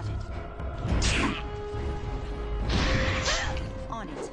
started. On it.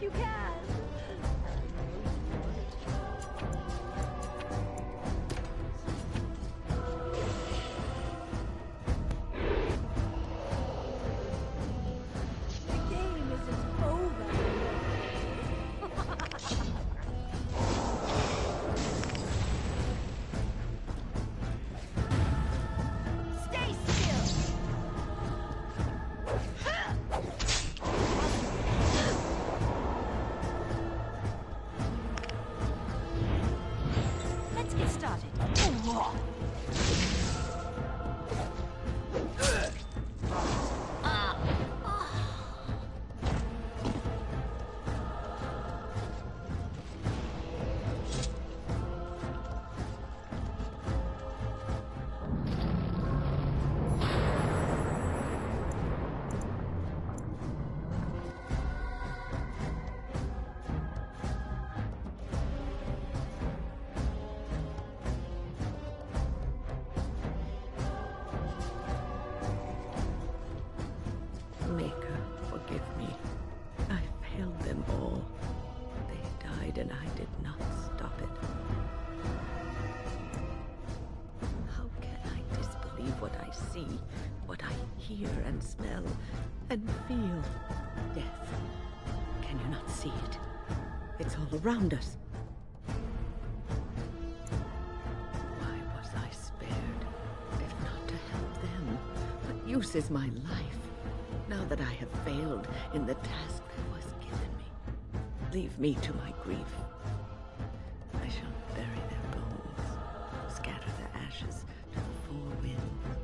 you can. The game isn't over. Stay still. Let's get started. Maker, forgive me. I failed them all. They died and I did not stop it. How can I disbelieve what I see, what I hear and smell and feel? Death. Can you not see it? It's all around us. Why was I spared? If not to help them, what use is my life? Now that I have failed in the task that was given me, leave me to my grief. I shall bury their bones, scatter their ashes to the four winds,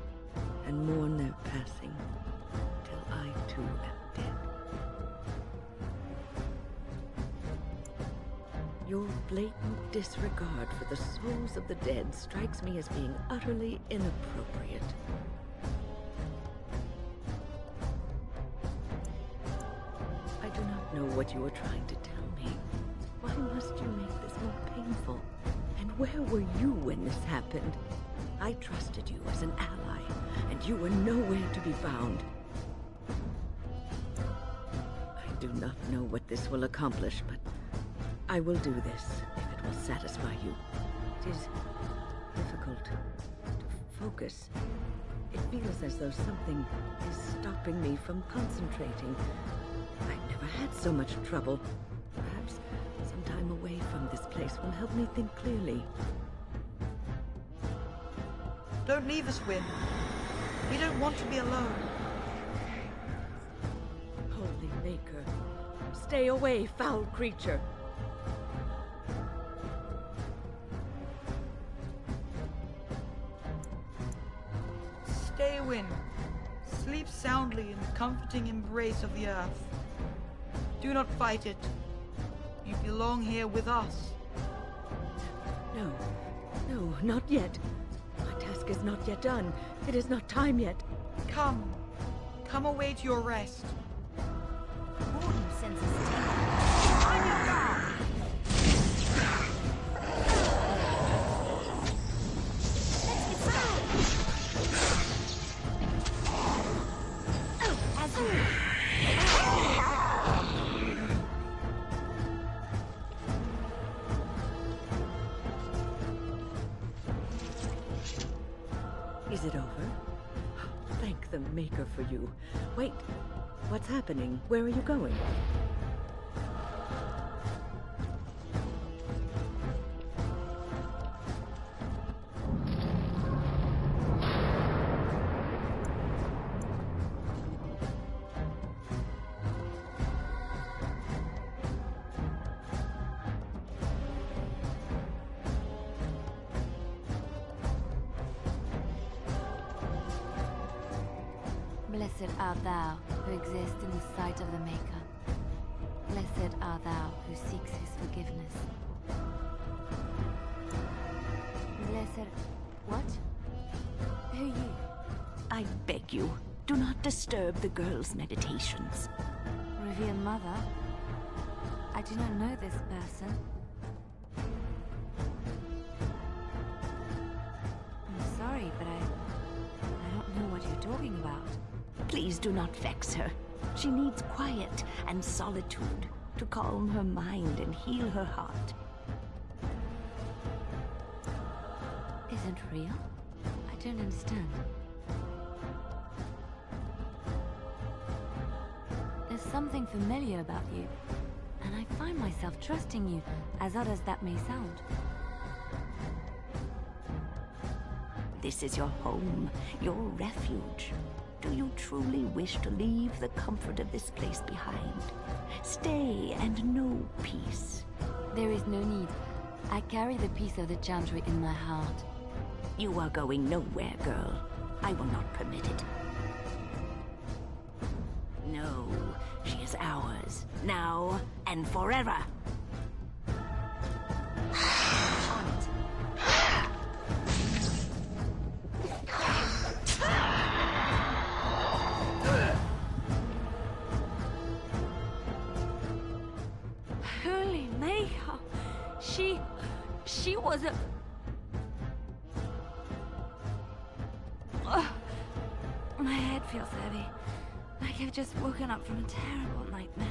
and mourn their passing till I too am dead. Your blatant disregard for the souls of the dead strikes me as being utterly inappropriate. I do not know what you are trying to tell me. Why must you make this more painful? And where were you when this happened? I trusted you as an ally, and you were nowhere to be found. I do not know what this will accomplish, but I will do this if it will satisfy you. It is difficult to focus. It feels as though something is stopping me from concentrating. I've never had so much trouble. Perhaps some time away from this place will help me think clearly. Don't leave us, Wynn. We don't want to be alone. Holy Maker, stay away, foul creature! Stay, Wynn. Sleep soundly in the comforting embrace of the earth. Do not fight it. You belong here with us. No, no, not yet. My task is not yet done. It is not time yet. Come. Come away to your rest. Warden sends us to on your guard. Let's get started. As you wish. Is it over? Thank the Maker for you. Wait, what's happening? Where are you going? Blessed art thou who exists in the sight of the Maker. Blessed art thou who seeks his forgiveness. Blessed... What? Who are you? I beg you, do not disturb the girl's meditations. Revered Mother? I do not know this person. I'm sorry, but I don't know what you're talking about. Please do not vex her. She needs quiet and solitude. to calm her mind and heal her heart. Isn't real? I don't understand. There's something familiar about you, and I find myself trusting you, as odd as that may sound. This is your home, your refuge. Do you truly wish to leave the comfort of this place behind? Stay and know peace. There is no need. I carry the peace of the Chantry in my heart. You are going nowhere, girl. I will not permit it. No, she is ours, now and forever. On it. Holy Mayha! She was a... Ugh. My head feels heavy. Like I've just woken up from a terrible nightmare.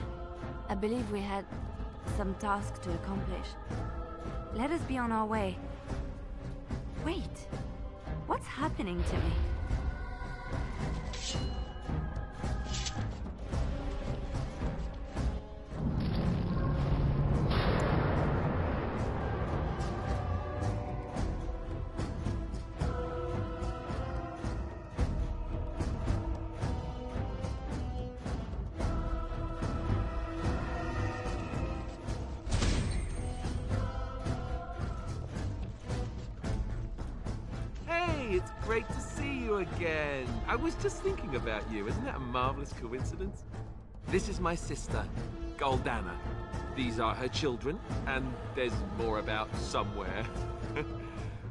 I believe we had some task to accomplish. Let us be on our way. Wait. What's happening to me? It's great to see you again. I was just thinking about you. Isn't that a marvelous coincidence? This is my sister, Goldana. These are her children, and there's more about somewhere.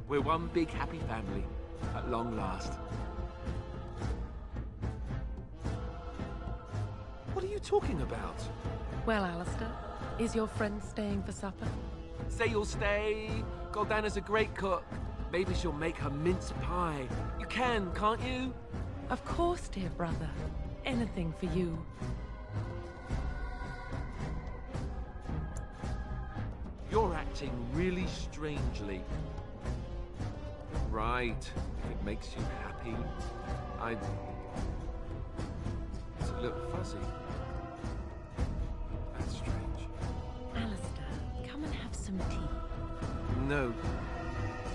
We're one big happy family, at long last. What are you talking about? Well, Alistair, is your friend staying for supper? Say you'll stay. Goldana's a great cook. Maybe she'll make her mince pie. You can, can't you? Of course, dear brother. Anything for you. You're acting really strangely. Right. If it makes you happy. It's a little fuzzy. That's strange. Alistair, come and have some tea. No.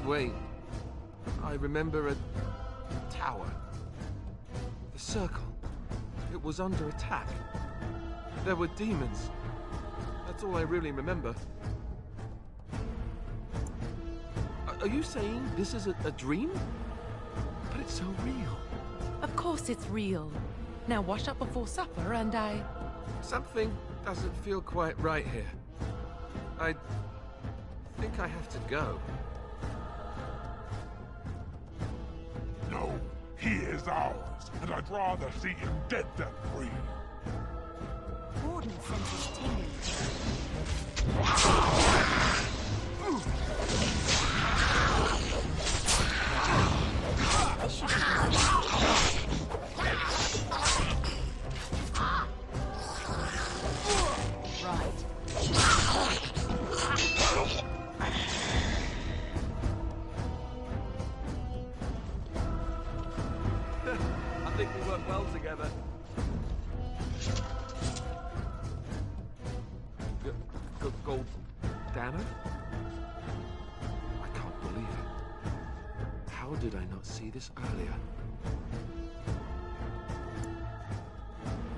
Wait. I remember a tower. The circle. It was under attack. There were demons. That's all I really remember. Are you saying this is a dream? But it's so real. Of course it's real. Now wash up before supper and Something doesn't feel quite right here. I think I have to go. No, he is ours, and I'd rather see him dead than free. Gordon senses tingling. This should be right. I think we work well together. Goldana? I can't believe it. How did I not see this earlier?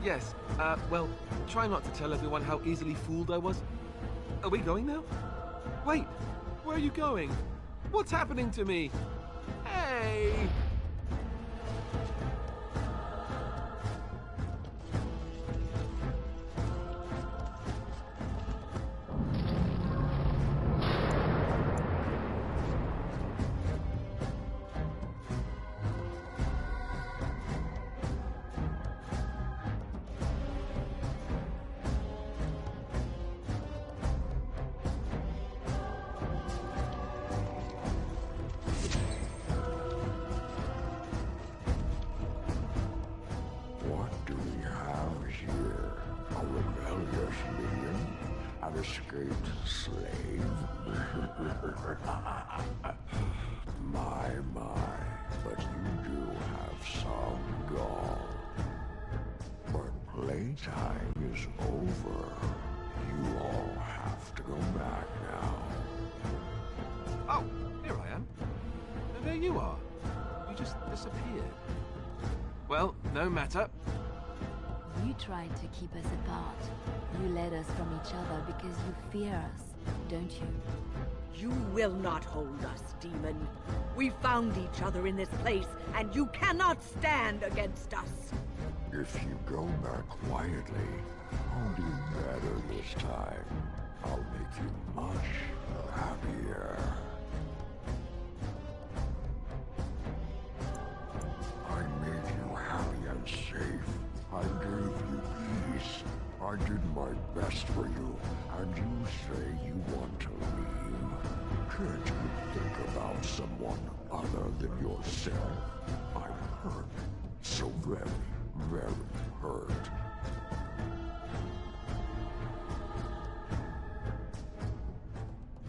Yes, well, try not to tell everyone how easily fooled I was. Are we going now? Wait, where are you going? What's happening to me? Hey! escaped slave. My, but you do have some gall. But playtime is over. You all have to go back now. Oh, here I am. And there you are. You just disappeared. Well, no matter. You tried to keep us apart. You led us from each other because you fear us, don't you? You will not hold us, demon. We found each other in this place, and you cannot stand against us. If you go back quietly, I'll do better this time. I'll make you much happier. I made you happy and safe. I gave you peace. I did my best for you, and you say you want to leave. Can't you think about someone other than yourself? I'm hurt. So very, very hurt.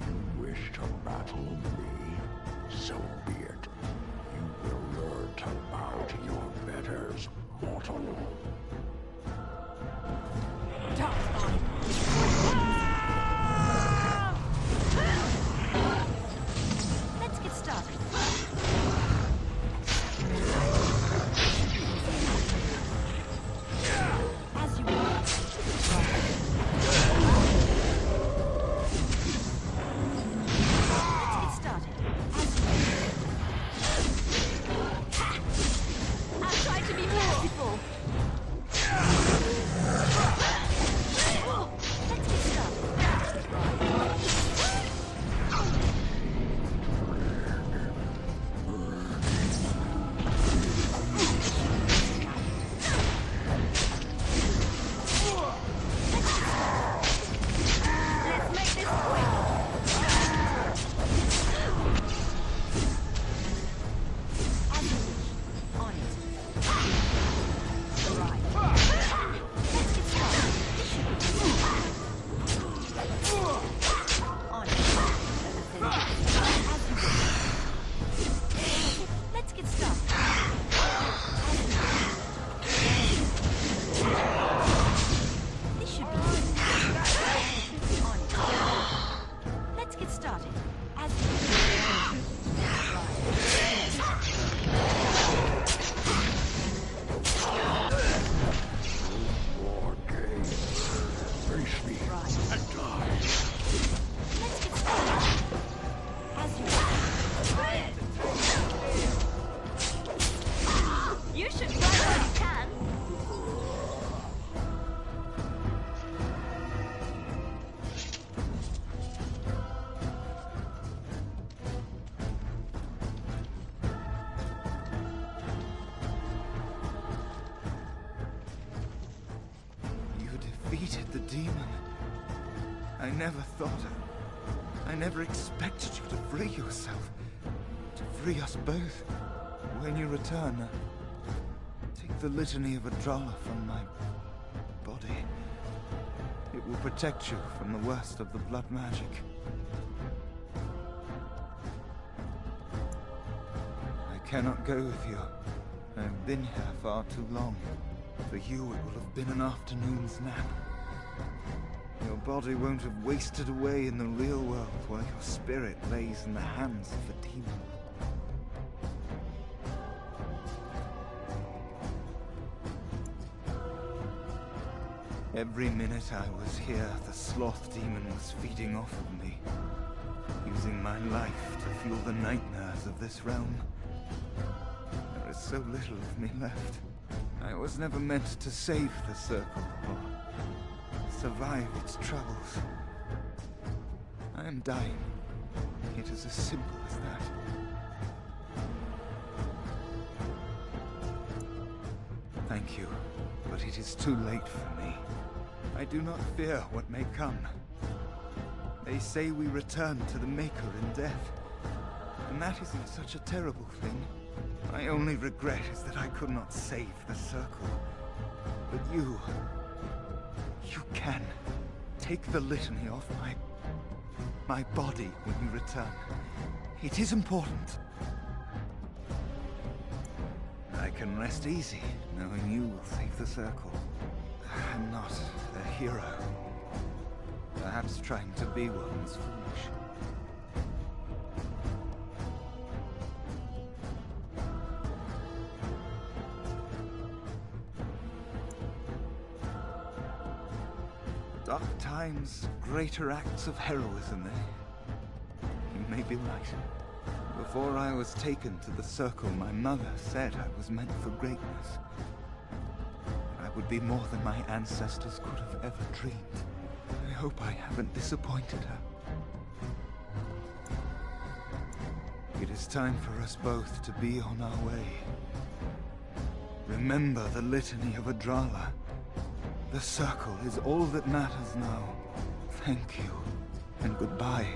You wish to battle me? So be it. You will learn to bow to your betters, mortal. Let's get started. As you wish. Let's get started. As you wish. I've tried to be merciful. Let's get started. Let's make this quick. As you wish. On it. Right. Let's get started. On it. As you wish. Let's get started. As you wish. This should be easy. On it. Let's get started. As you wish. War games. Face me and die. Let's get started. As you wish. You should run when you can. You defeated the demon. I never thought I never expected you to free yourself. To free us both. When you return, take the litany of Adralla from my body. It will protect you from the worst of the blood magic. I cannot go with you. I've been here far too long. For you, it will have been an afternoon's nap. Your body won't have wasted away in the real world while your spirit lays in the hands of the demon. Every minute I was here, the sloth demon was feeding off of me, using my life to fuel the nightmares of this realm. There is so little of me left. I was never meant to save the circle or survive its troubles. I am dying. It is as simple as that. Thank you, but it is too late for me. I do not fear what may come. They say we return to the Maker in death, and that isn't such a terrible thing. My only regret is that I could not save the circle. But you can. take the litany off my body when you return. It is important. I can rest easy, knowing you will save the Circle. I'm not a hero. Perhaps trying to be one was foolish. Dark times, greater acts of heroism, eh? You may be right. Before I was taken to the Circle, my mother said I was meant for greatness. I would be more than my ancestors could have ever dreamed. I hope I haven't disappointed her. It is time for us both to be on our way. Remember the litany of Adrala. The Circle is all that matters now. Thank you, and goodbye,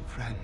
friend.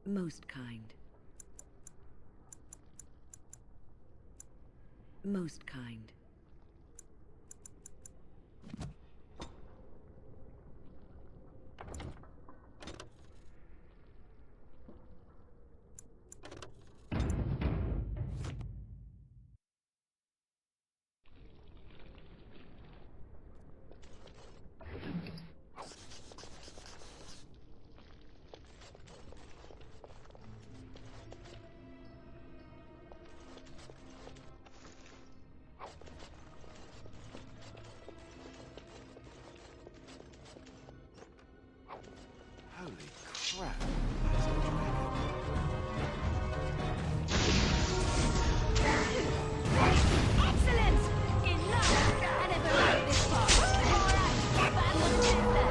Most kind. Most kind. Holy crap, that's a dragon. Excellent! Enough! I never read this far. Alright, back on the chest then.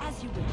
As you wish.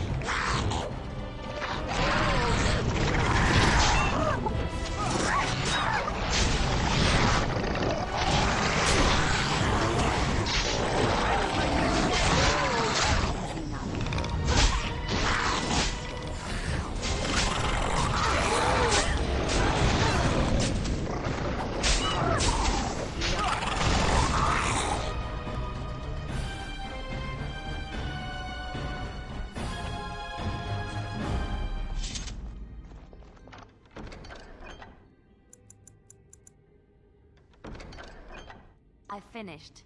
I've finished.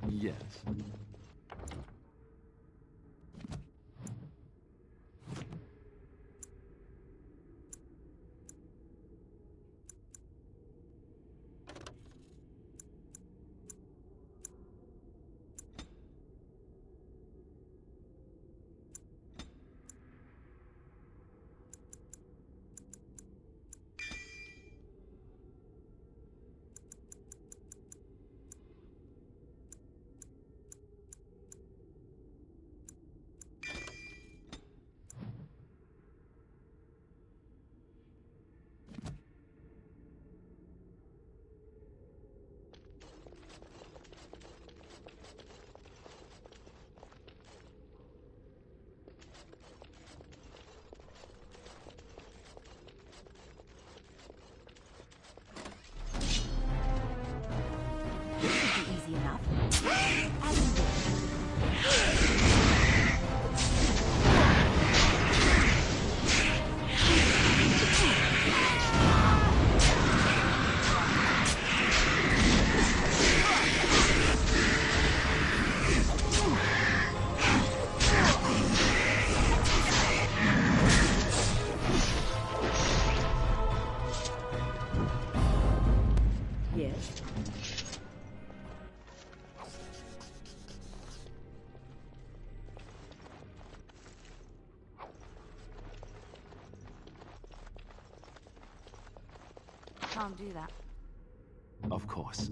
Yes. Easy enough. Yes. Can't do that. Of course.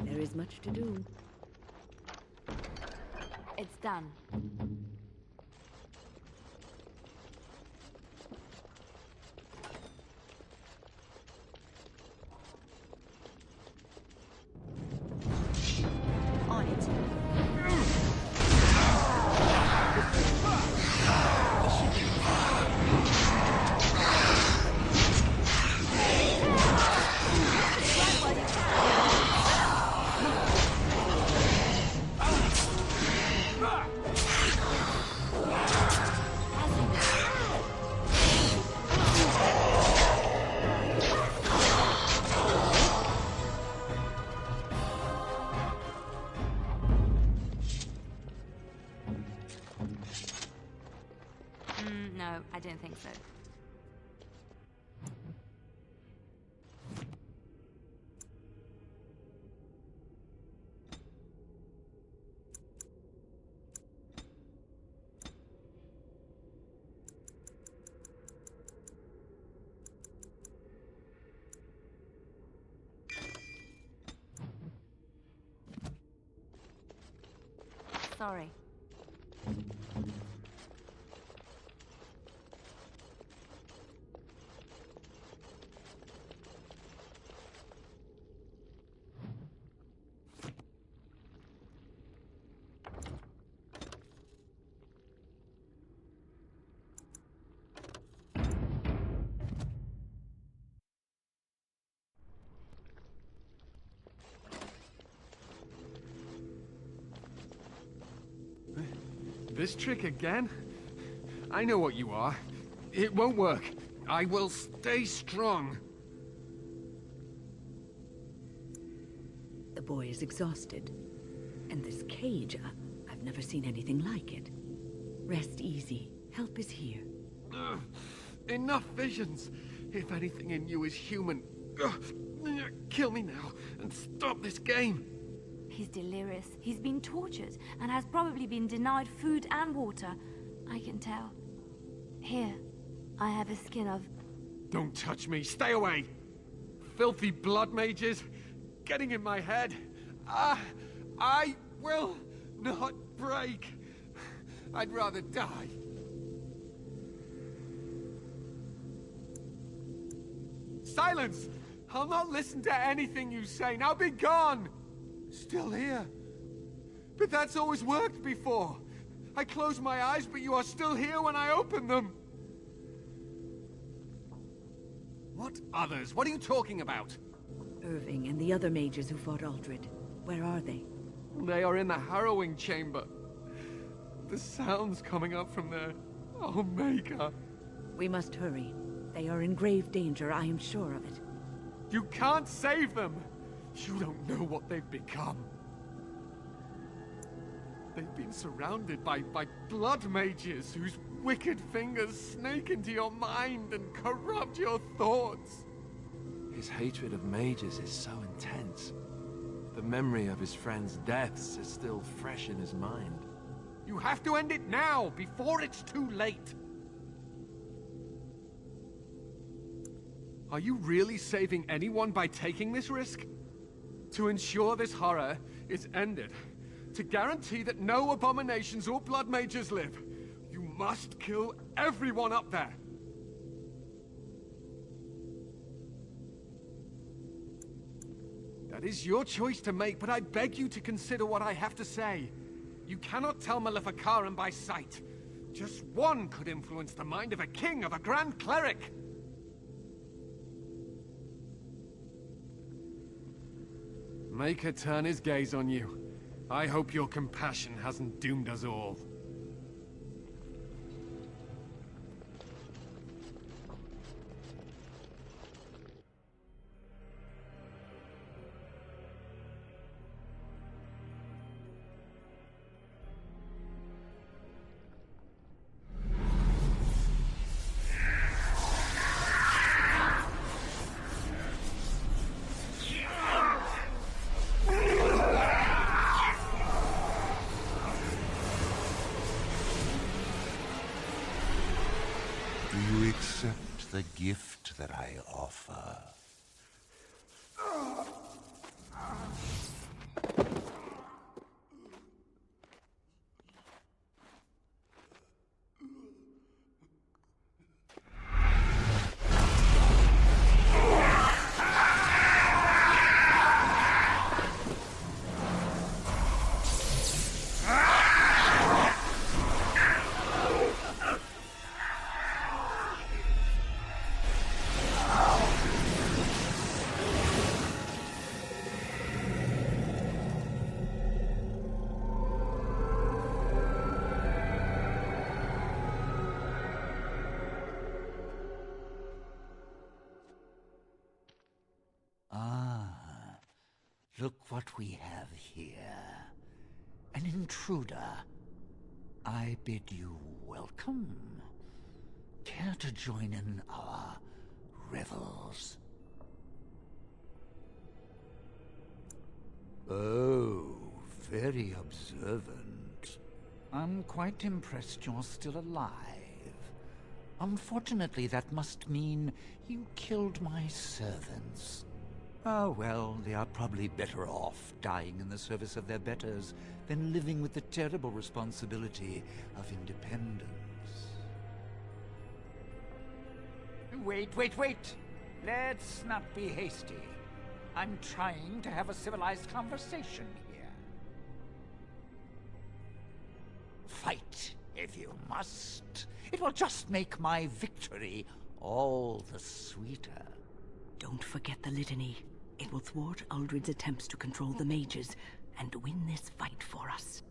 There is much to do. It's done. On it. No, I don't think so. Sorry. This trick again? I know what you are. It won't work. I will stay strong. The boy is exhausted. And this cage, I've never seen anything like it. Rest easy. Help is here. Enough visions. If anything in you is human, kill me now and stop this game. He's delirious. He's been tortured and has probably been denied food and water. I can tell. Here, I have a skin of... Don't touch me. Stay away. Filthy blood mages. Getting in my head. I will not break. I'd rather die. Silence! I'll not listen to anything you say. Now be gone! Still here. But that's always worked before. I close my eyes, but you are still here when I open them. What others? What are you talking about? Irving and the other mages who fought Aldred. Where are they? They are in the harrowing chamber. The sounds coming up from there. Oh, Maker. We must hurry. They are in grave danger, I am sure of it. You can't save them! You don't know what they've become. They've been surrounded by blood mages whose wicked fingers snake into your mind and corrupt your thoughts. His hatred of mages is so intense. The memory of his friends' deaths is still fresh in his mind. You have to end it now, before it's too late! Are you really saving anyone by taking this risk? To ensure this horror is ended, to guarantee that no abominations or blood mages live, you must kill everyone up there! That is your choice to make, but I beg you to consider what I have to say. You cannot tell Maleficarum by sight. Just one could influence the mind of a king, of a grand cleric. Make her turn his gaze on you. I hope your compassion hasn't doomed us all. Do you accept the gift that I offer? Look what we have here. An intruder. I bid you welcome. Care to join in our revels? Oh, very observant. I'm quite impressed you're still alive. Unfortunately, that must mean you killed my servants. Oh, well, they are probably better off dying in the service of their betters than living with the terrible responsibility of independence. Wait. Let's not be hasty. I'm trying to have a civilized conversation here. Fight, if you must. It will just make my victory all the sweeter. Don't forget the litany. It will thwart Uldred's attempts to control the mages and win this fight for us.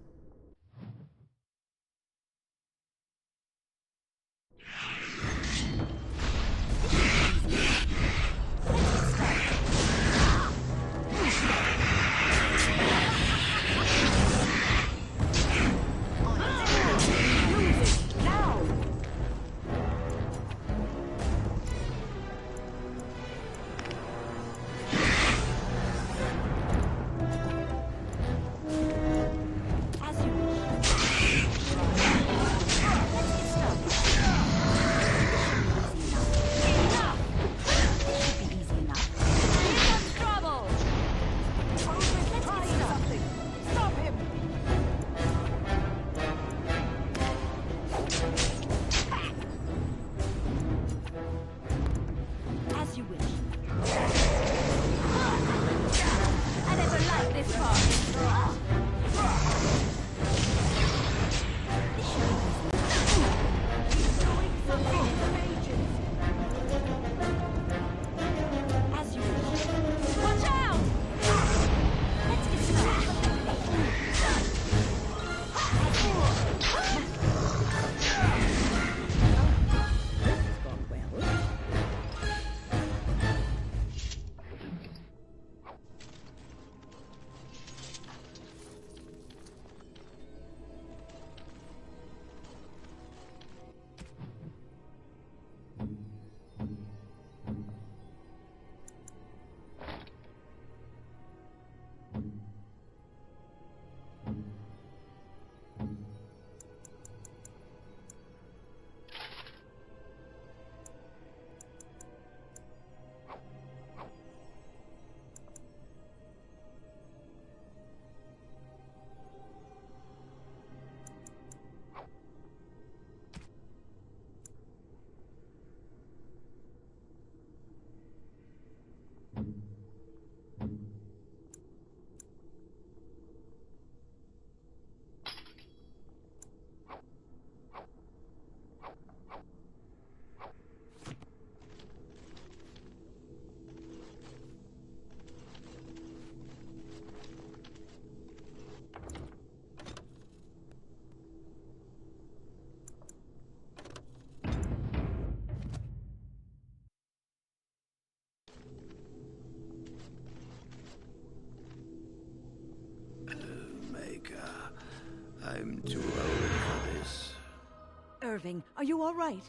Irving, are you all right?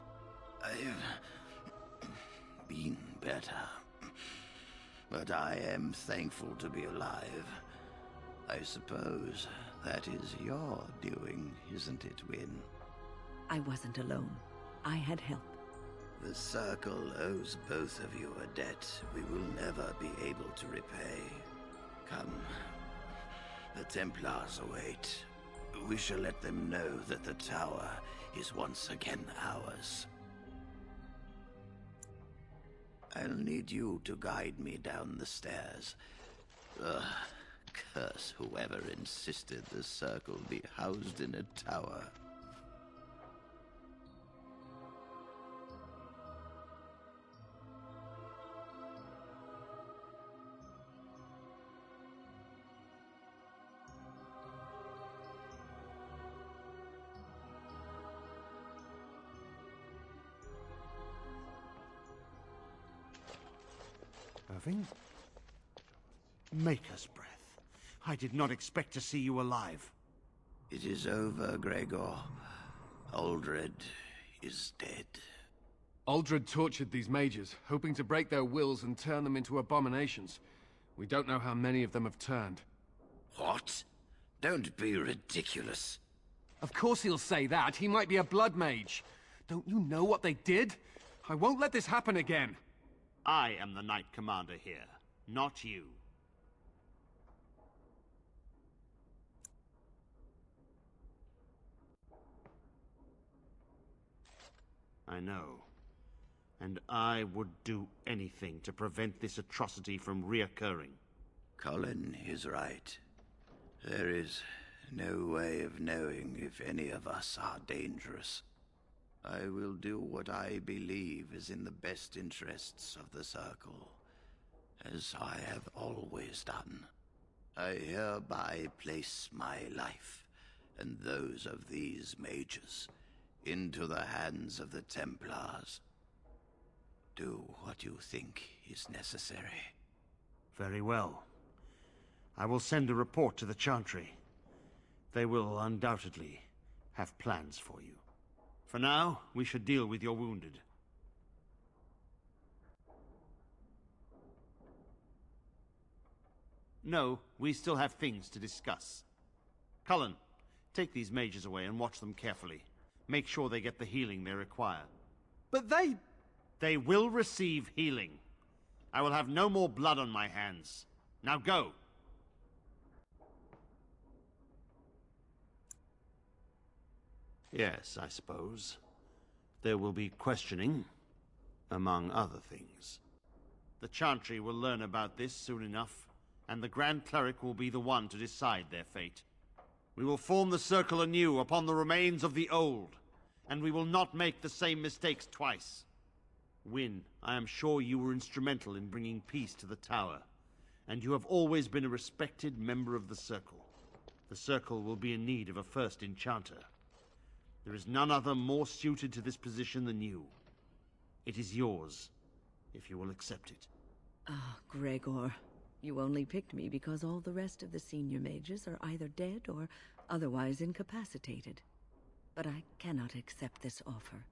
I've been better. But I am thankful to be alive. I suppose that is your doing, isn't it, Win? I wasn't alone. I had help. The Circle owes both of you a debt we will never be able to repay. Come. The Templars await. We shall let them know that the tower is once again ours. I'll need you to guide me down the stairs. Curse whoever insisted the Circle be housed in a tower. Irving? Maker's breath. I did not expect to see you alive. It is over, Gregor. Aldred is dead. Aldred tortured these mages, hoping to break their wills and turn them into abominations. We don't know how many of them have turned. What? Don't be ridiculous. Of course he'll say that. He might be a blood mage. Don't you know what they did? I won't let this happen again. I am the Knight Commander here, not you. I know. And I would do anything to prevent this atrocity from reoccurring. Colin is right. There is no way of knowing if any of us are dangerous. I will do what I believe is in the best interests of the Circle, as I have always done. I hereby place my life, and those of these mages, into the hands of the Templars. Do what you think is necessary. Very well. I will send a report to the Chantry. They will undoubtedly have plans for you. For now, we should deal with your wounded. No, we still have things to discuss. Cullen, take these mages away and watch them carefully. Make sure they get the healing they require. But they... They will receive healing. I will have no more blood on my hands. Now go! Yes, I suppose. There will be questioning, among other things. The Chantry will learn about this soon enough, and the Grand Cleric will be the one to decide their fate. We will form the Circle anew upon the remains of the old, and we will not make the same mistakes twice. Wynne, I am sure you were instrumental in bringing peace to the Tower, and you have always been a respected member of the Circle. The Circle will be in need of a first enchanter. There is none other more suited to this position than you. It is yours, if you will accept it. Ah, Gregor. You only picked me because all the rest of the senior mages are either dead or otherwise incapacitated. But I cannot accept this offer.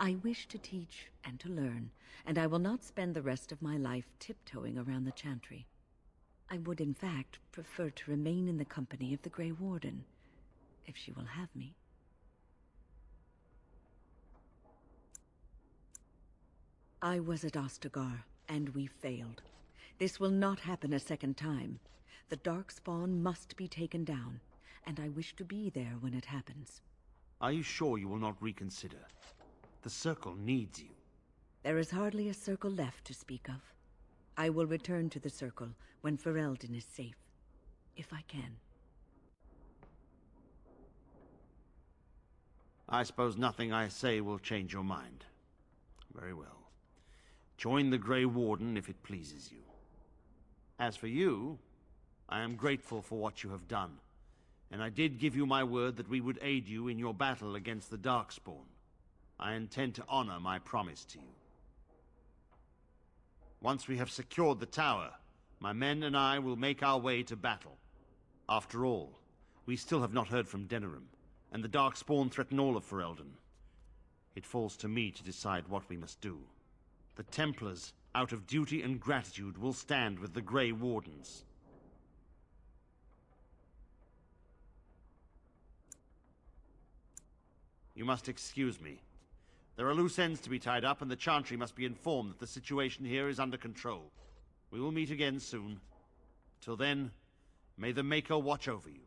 I wish to teach and to learn, and I will not spend the rest of my life tiptoeing around the Chantry. I would, in fact, prefer to remain in the company of the Grey Warden, if she will have me. I was at Ostagar, and we failed. This will not happen a second time. The Darkspawn must be taken down, and I wish to be there when it happens. Are you sure you will not reconsider? The Circle needs you. There is hardly a Circle left to speak of. I will return to the Circle when Ferelden is safe, if I can. I suppose nothing I say will change your mind. Very well. Join the Grey Warden if it pleases you. As for you, I am grateful for what you have done, and I did give you my word that we would aid you in your battle against the Darkspawn. I intend to honor my promise to you. Once we have secured the tower, my men and I will make our way to battle. After all, we still have not heard from Denerim, and the Darkspawn threaten all of Ferelden. It falls to me to decide what we must do. The Templars, out of duty and gratitude, will stand with the Grey Wardens. You must excuse me. There are loose ends to be tied up, and the Chantry must be informed that the situation here is under control. We will meet again soon. Till then, may the Maker watch over you.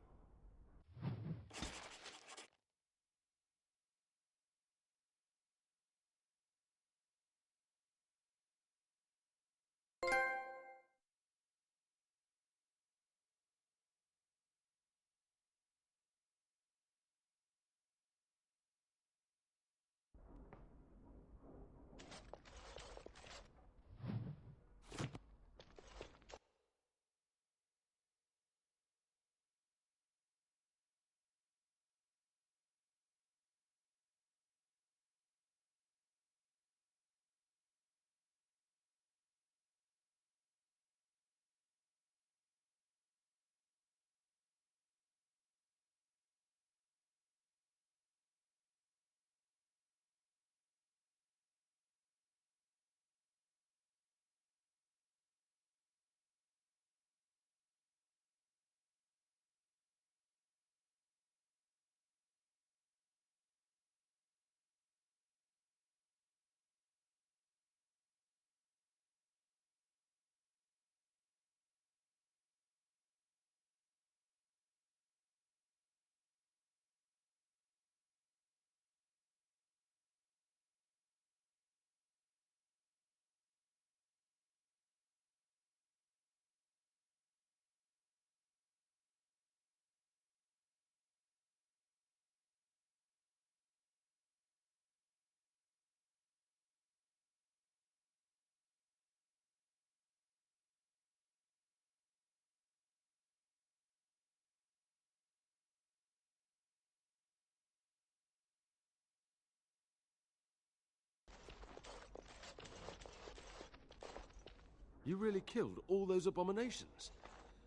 You really killed all those abominations?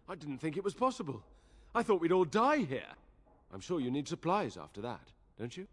I didn't think it was possible. I thought we'd all die here. I'm sure you need supplies after that, don't you?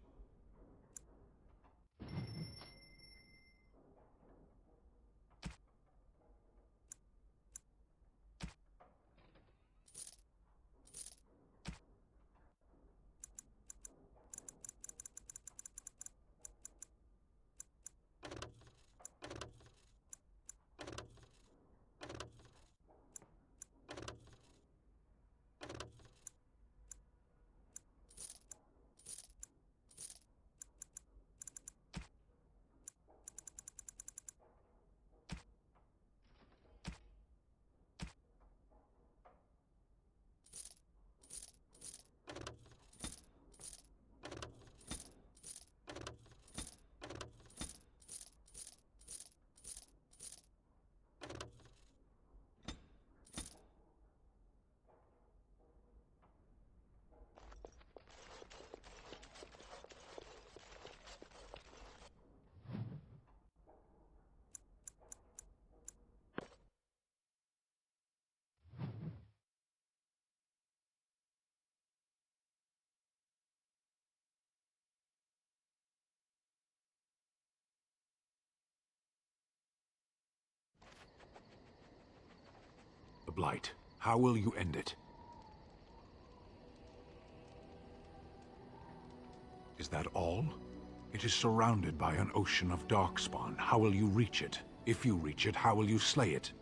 The Blight. How will you end it? Is that all? It is surrounded by an ocean of darkspawn. How will you reach it? If you reach it, how will you slay it?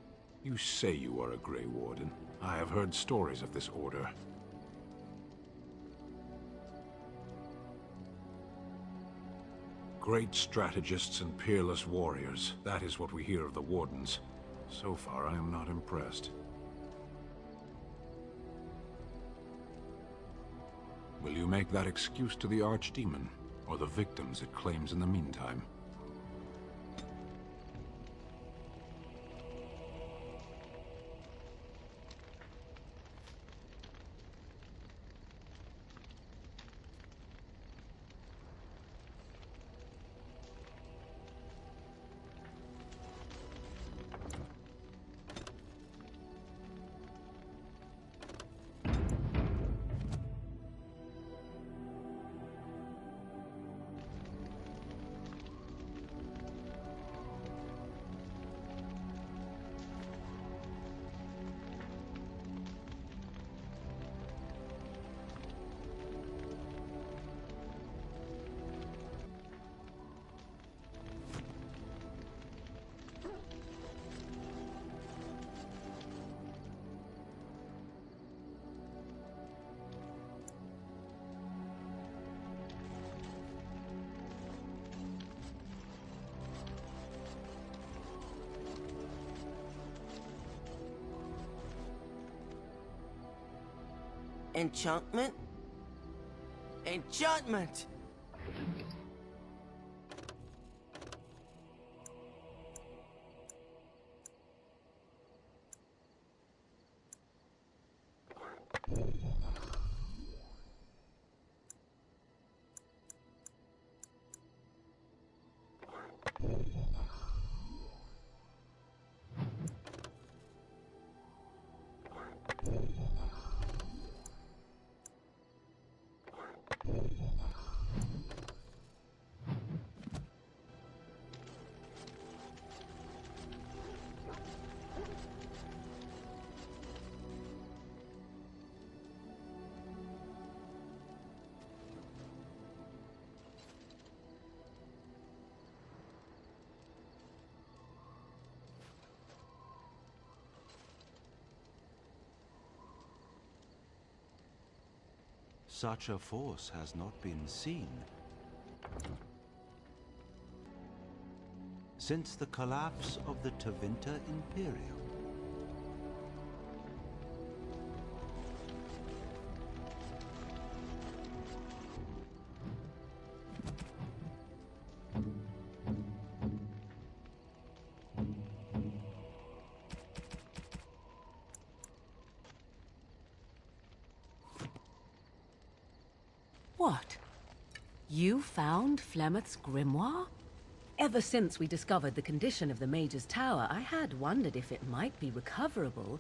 You say you are a Grey Warden. I have heard stories of this order. Great strategists and peerless warriors. That is what we hear of the Wardens. So far, I am not impressed. Will you make that excuse to the Archdemon, or the victims it claims in the meantime? Enchantment? Enchantment! Such a force has not been seen since the collapse of the Tevinter Imperium. What? You found Flemeth's grimoire? Ever since we discovered the condition of the Mage's Tower, I had wondered if it might be recoverable,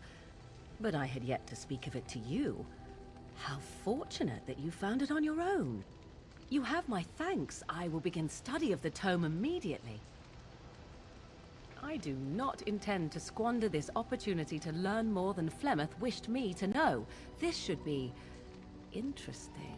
but I had yet to speak of it to you. How fortunate that you found it on your own. You have my thanks. I will begin study of the tome immediately. I do not intend to squander this opportunity to learn more than Flemeth wished me to know. This should be interesting.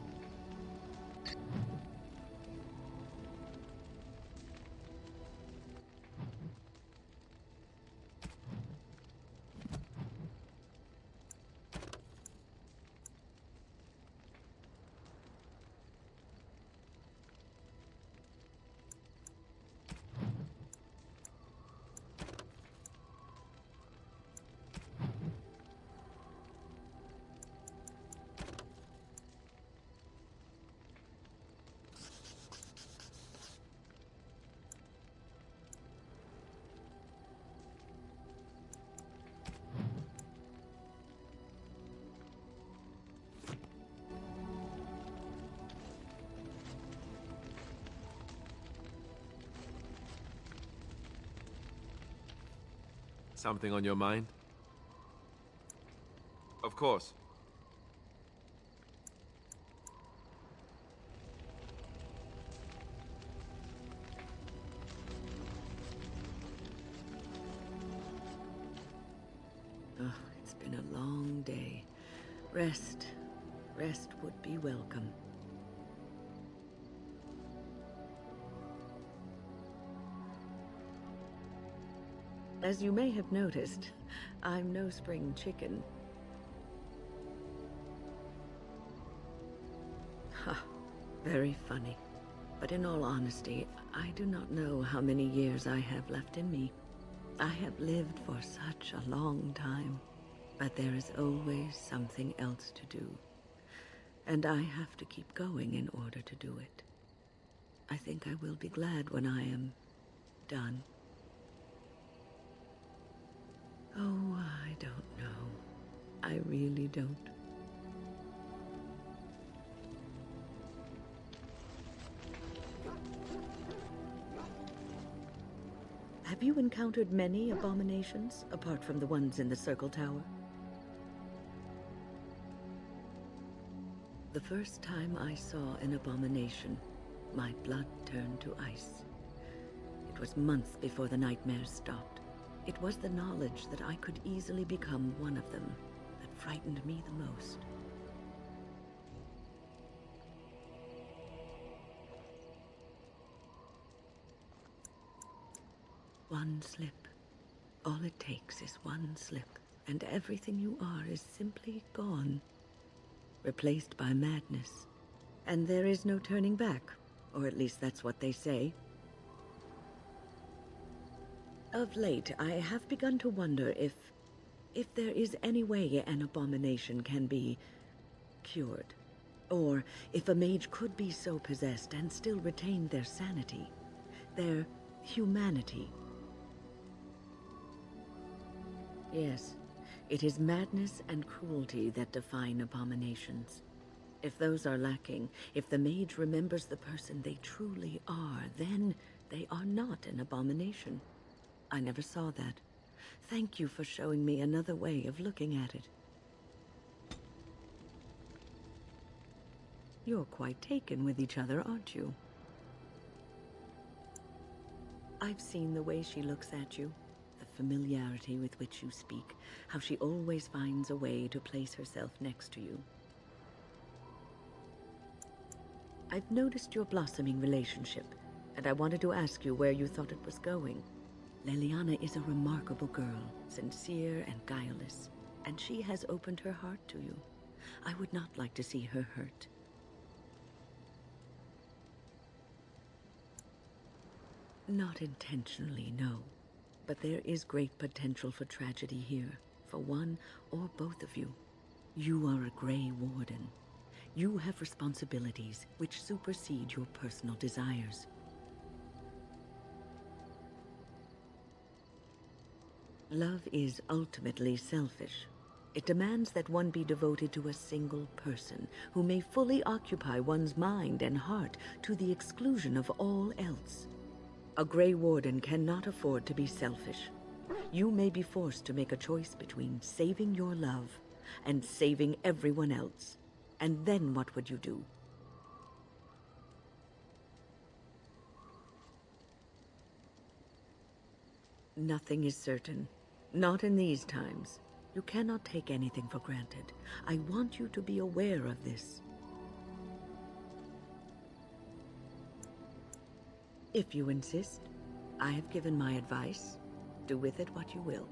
Something on your mind? Of course. Oh, it's been a long day. Rest would be welcome. As you may have noticed, I'm no spring chicken. Ha, very funny. But in all honesty, I do not know how many years I have left in me. I have lived for such a long time, but there is always something else to do. And I have to keep going in order to do it. I think I will be glad when I am done. Oh, I don't know. I really don't. Have you encountered many abominations, apart from the ones in the Circle Tower? The first time I saw an abomination, my blood turned to ice. It was months before the nightmares stopped. It was the knowledge that I could easily become one of them that frightened me the most. One slip. All it takes is one slip, and everything you are is simply gone, replaced by madness. And there is no turning back, or at least that's what they say. Of late, I have begun to wonder if there is any way an abomination can be cured. Or if a mage could be so possessed and still retain their sanity, their humanity. Yes, it is madness and cruelty that define abominations. If those are lacking, if the mage remembers the person they truly are, then they are not an abomination. I never saw that. Thank you for showing me another way of looking at it. You're quite taken with each other, aren't you? I've seen the way she looks at you, the familiarity with which you speak, how she always finds a way to place herself next to you. I've noticed your blossoming relationship, and I wanted to ask you where you thought it was going. Leliana is a remarkable girl, sincere and guileless, and she has opened her heart to you. I would not like to see her hurt. Not intentionally, no. But there is great potential for tragedy here, for one or both of you. You are a Grey Warden. You have responsibilities which supersede your personal desires. Love is ultimately selfish. It demands that one be devoted to a single person who may fully occupy one's mind and heart to the exclusion of all else. A Grey Warden cannot afford to be selfish. You may be forced to make a choice between saving your love and saving everyone else. And then what would you do? Nothing is certain. Not in these times. You cannot take anything for granted. I want you to be aware of this. If you insist, I have given my advice. Do with it what you will.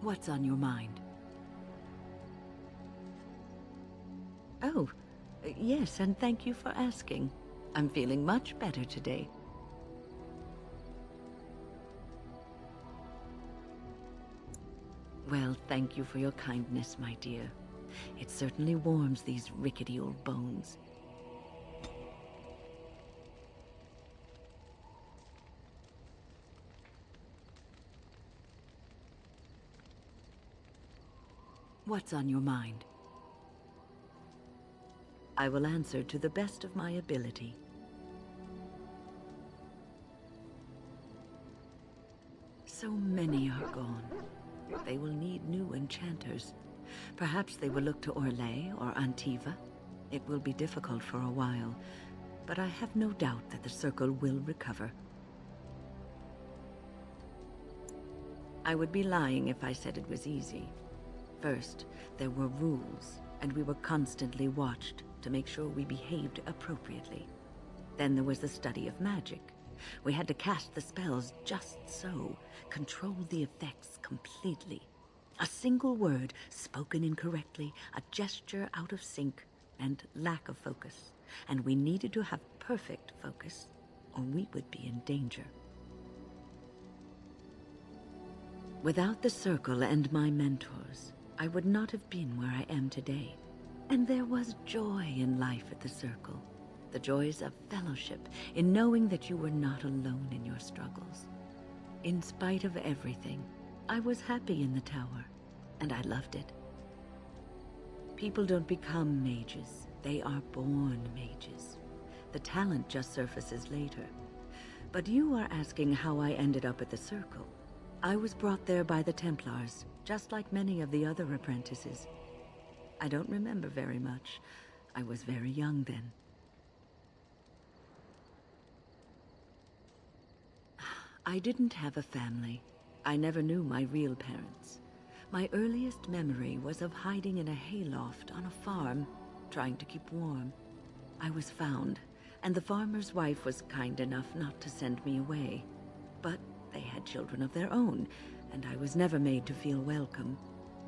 What's on your mind? Oh, yes, and thank you for asking. I'm feeling much better today. Well, thank you for your kindness, my dear. It certainly warms these rickety old bones. What's on your mind? I will answer to the best of my ability. So many are gone. They will need new enchanters. Perhaps they will look to Orlais or Antiva. It will be difficult for a while, but I have no doubt that the Circle will recover. I would be lying if I said it was easy. First, there were rules, and we were constantly watched to make sure we behaved appropriately. Then there was the study of magic. We had to cast the spells just so, control the effects completely. A single word spoken incorrectly, a gesture out of sync, and lack of focus. And we needed to have perfect focus, or we would be in danger. Without the Circle and my mentors, I would not have been where I am today. And there was joy in life at the Circle. The joys of fellowship, in knowing that you were not alone in your struggles. In spite of everything, I was happy in the tower, and I loved it. People don't become mages, they are born mages. The talent just surfaces later. But you are asking how I ended up at the Circle. I was brought there by the Templars, just like many of the other apprentices. I don't remember very much. I was very young then. I didn't have a family. I never knew my real parents. My earliest memory was of hiding in a hayloft on a farm, trying to keep warm. I was found, and the farmer's wife was kind enough not to send me away. But they had children of their own, and I was never made to feel welcome.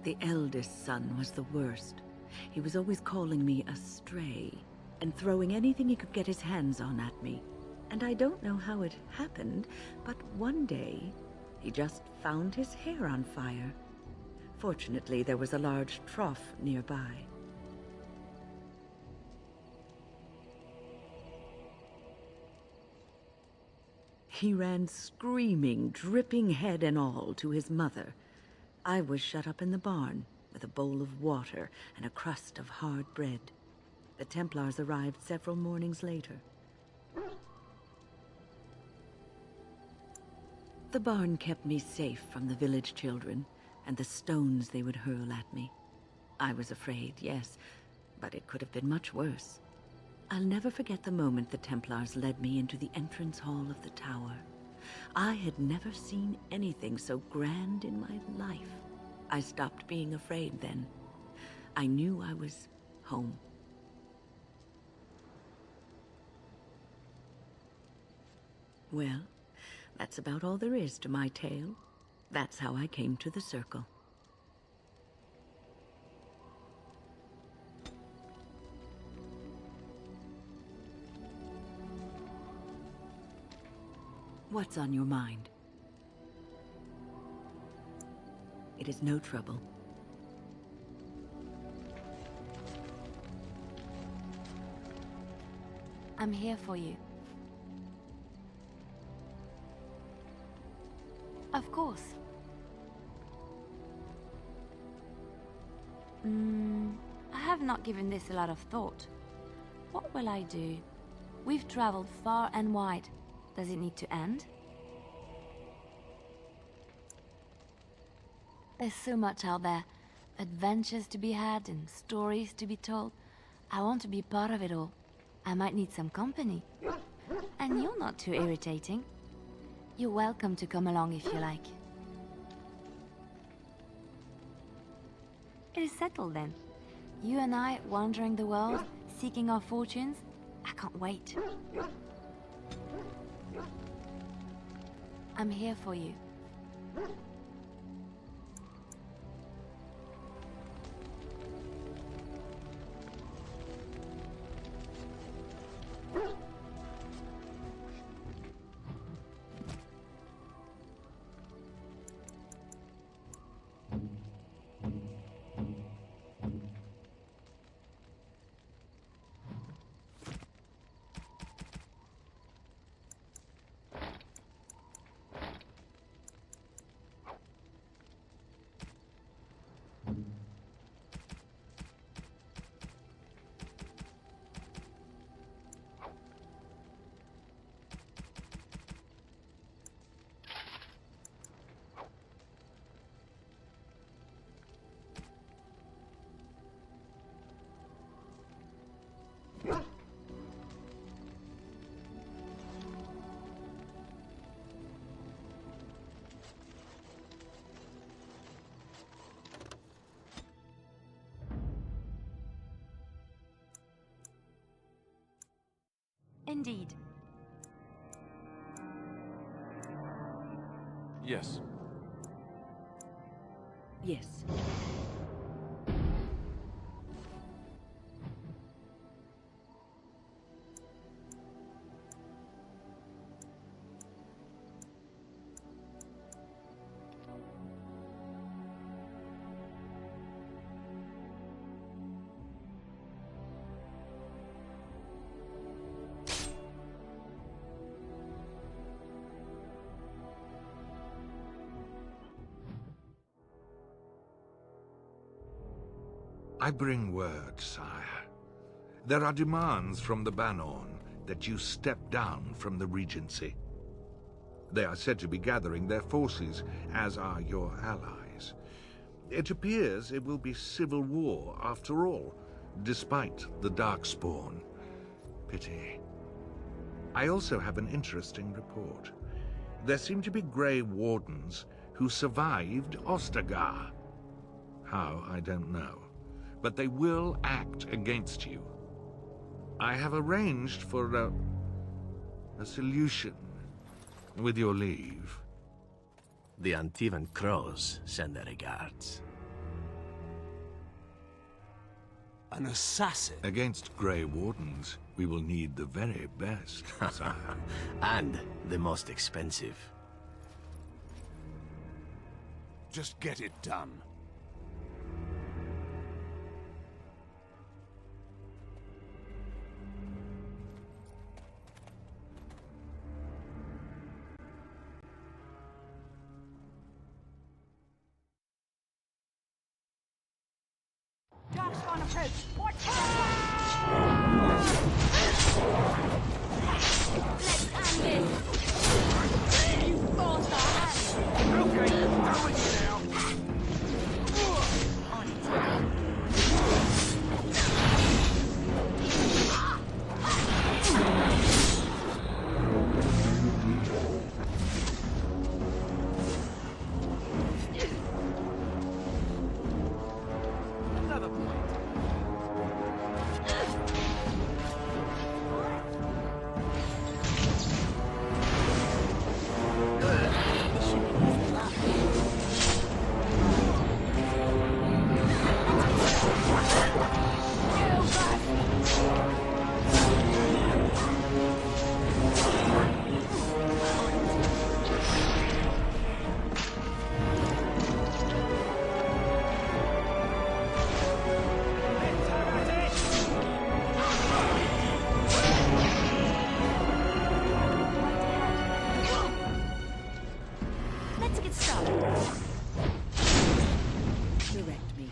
The eldest son was the worst. He was always calling me a stray, and throwing anything he could get his hands on at me. And I don't know how it happened, but one day, he just found his hair on fire. Fortunately, there was a large trough nearby. He ran screaming, dripping head and all, to his mother. I was shut up in the barn with a bowl of water and a crust of hard bread. The Templars arrived several mornings later. The barn kept me safe from the village children and the stones they would hurl at me. I was afraid, yes, but it could have been much worse. I'll never forget the moment the Templars led me into the entrance hall of the tower. I had never seen anything so grand in my life. I stopped being afraid then. I knew I was home. Well, that's about all there is to my tale. That's how I came to the circle. What's on your mind? It is no trouble. I'm here for you. Of course. I have not given this a lot of thought. What will I do? We've traveled far and wide. Does it need to end? There's so much out there. Adventures to be had and stories to be told. I want to be part of it all. I might need some company. And you're not too irritating. You're welcome to come along if you like. It is settled then. You and I wandering the world, seeking our fortunes. I can't wait. I'm here for you. Indeed. Yes. Yes. I bring word, sire. There are demands from the Banorn that you step down from the Regency. They are said to be gathering their forces, as are your allies. It appears it will be civil war after all, despite the Darkspawn. Pity. I also have an interesting report. There seem to be Grey Wardens who survived Ostagar. How, I don't know. But they will act against you. I have arranged for a solution, with your leave. The Antivan Crows send their regards. An assassin? Against Grey Wardens, we will need the very best, sire. And the most expensive. Just get it done. approach! Watch out! Let's end this! You forced our hand! Okay, done with you now. On it. Another point. Let's get started. Direct me.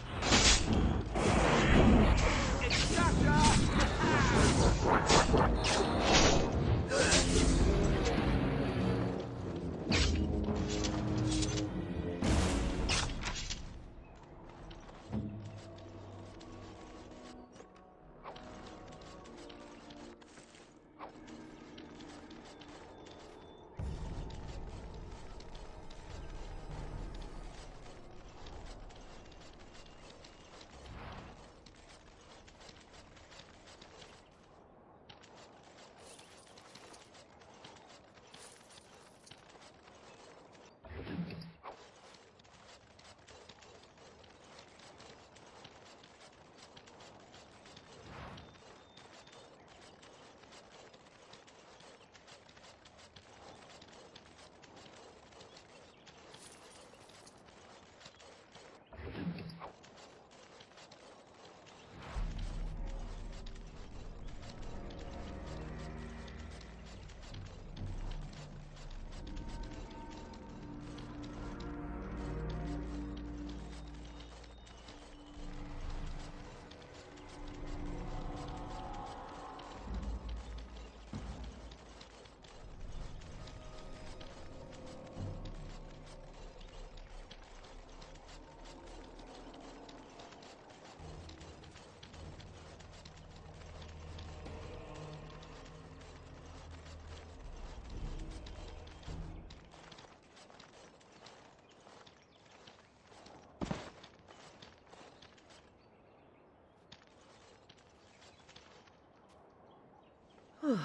Oh,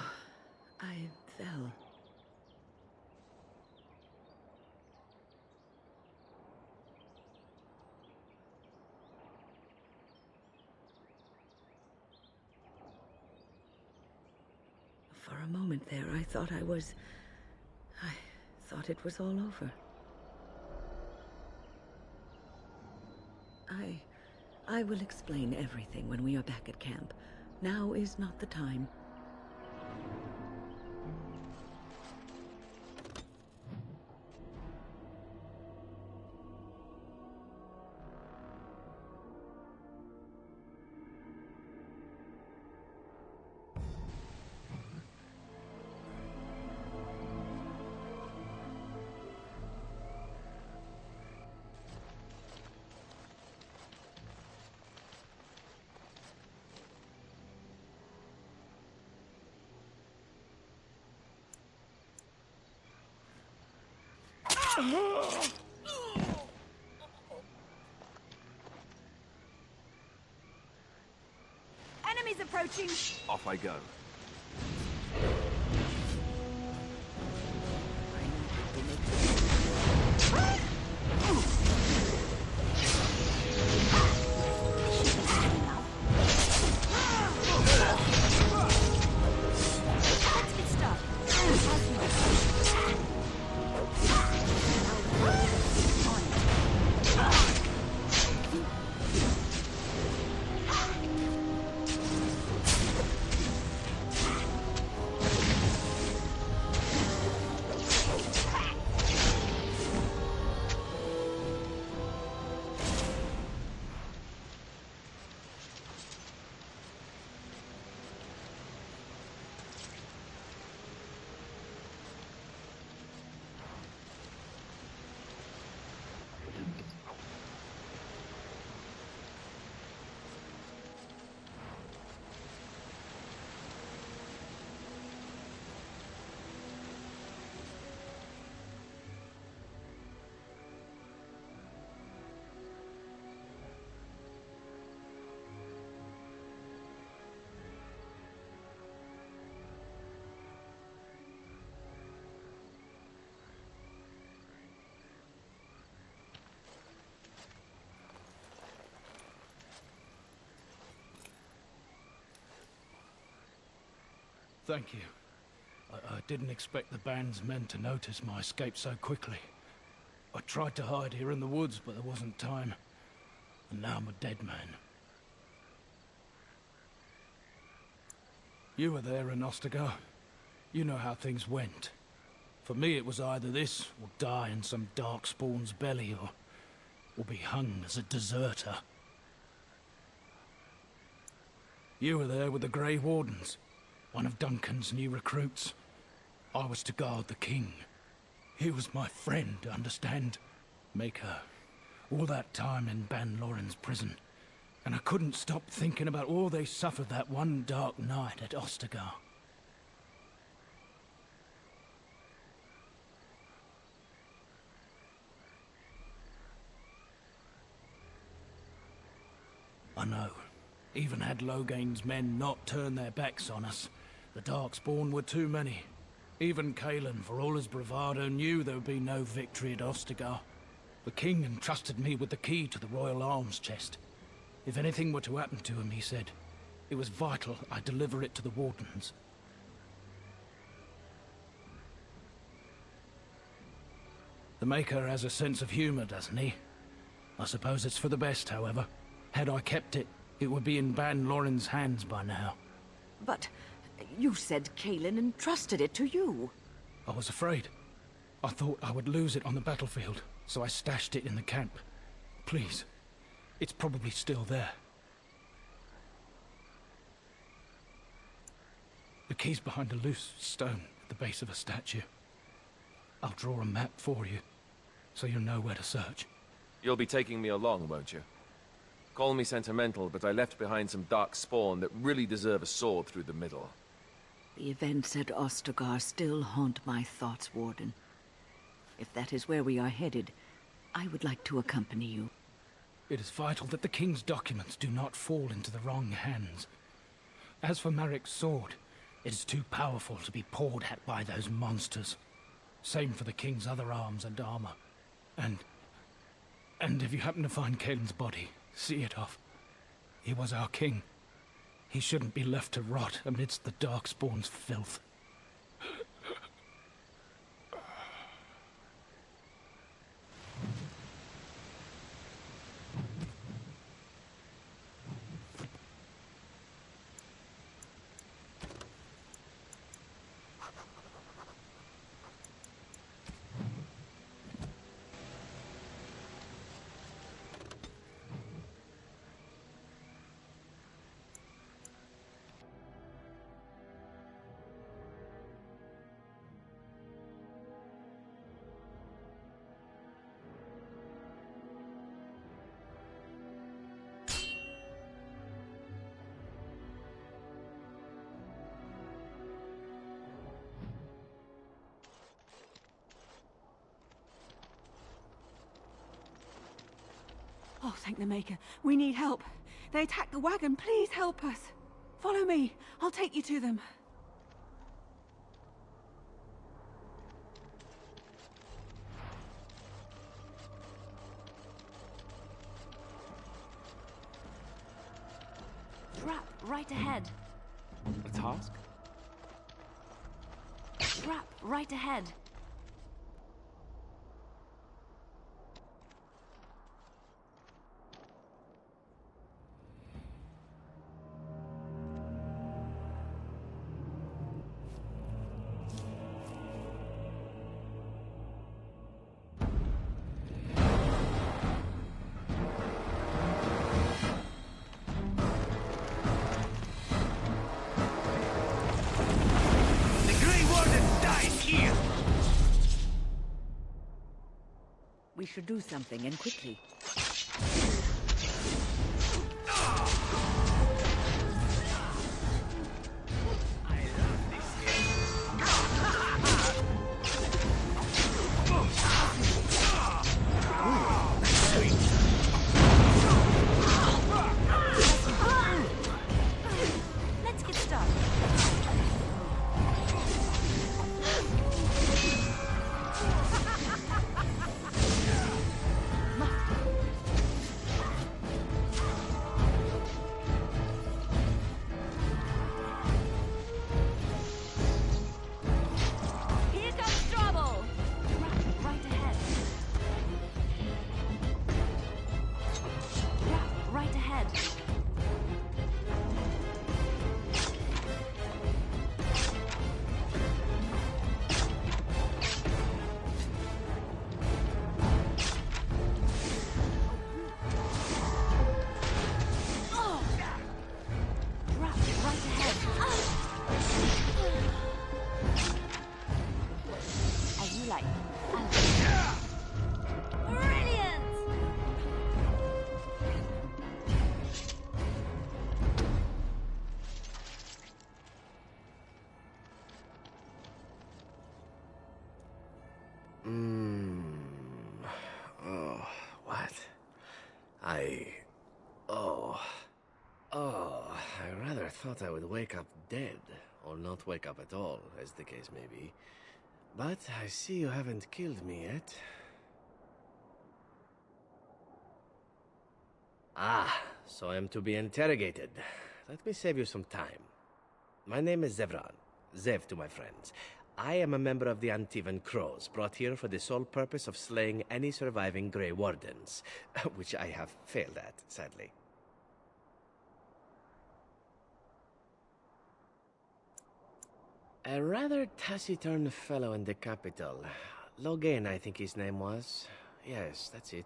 I fell. For a moment there, I thought I thought it was all over. I will explain everything when we are back at camp. Now is not the time. Enemies approaching! Off I go. Let's get started. As you Thank you. I didn't expect the band's men to notice my escape so quickly. I tried to hide here in the woods, but there wasn't time. And now I'm a dead man. You were there in Ostagar. You know how things went. For me, it was either this, or die in some darkspawn's belly, or be hung as a deserter. You were there with the Grey Wardens, one of Duncan's new recruits. I was to guard the king. He was my friend, understand? Maker. All that time in Ban Loren's prison. And I couldn't stop thinking about all they suffered that one dark night at Ostagar. I know. Even had Logain's men not turned their backs on us, the Darkspawn were too many. Even Kalen, for all his bravado, knew there would be no victory at Ostagar. The king entrusted me with the key to the royal arms chest. If anything were to happen to him, he said, it was vital I deliver it to the Wardens. The Maker has a sense of humor, doesn't he? I suppose it's for the best, however. Had I kept it, it would be in Ban Loren's hands by now. But you said Kalen entrusted it to you. I was afraid. I thought I would lose it on the battlefield, so I stashed it in the camp. Please, it's probably still there. The key's behind a loose stone at the base of a statue. I'll draw a map for you, so you'll know where to search. You'll be taking me along, won't you? Call me sentimental, but I left behind some dark spawn that really deserve a sword through the middle. The events at Ostagar still haunt my thoughts, Warden. If that is where we are headed, I would like to accompany you. It is vital that the king's documents do not fall into the wrong hands. As for Marik's sword, it is too powerful to be pawed at by those monsters. Same for the king's other arms and armor. And if you happen to find Kalen's body, see it off. He was our king. He shouldn't be left to rot amidst the Darkspawn's filth. Oh, thank the Maker. We need help. They attacked the wagon. Please help us. Follow me. I'll take you to them. Trap right ahead. A task? Trap right ahead. We should do something, and quickly. Let's get started. thought I would wake up dead, or not wake up at all, as the case may be. But I see you haven't killed me yet. Ah, so I am to be interrogated. Let me save you some time. My name is Zevran. Zev to my friends. I am a member of the Antivan Crows, brought here for the sole purpose of slaying any surviving Grey Wardens, which I have failed at, sadly. A rather taciturn fellow in the capital. Logain, I think his name was. Yes, that's it.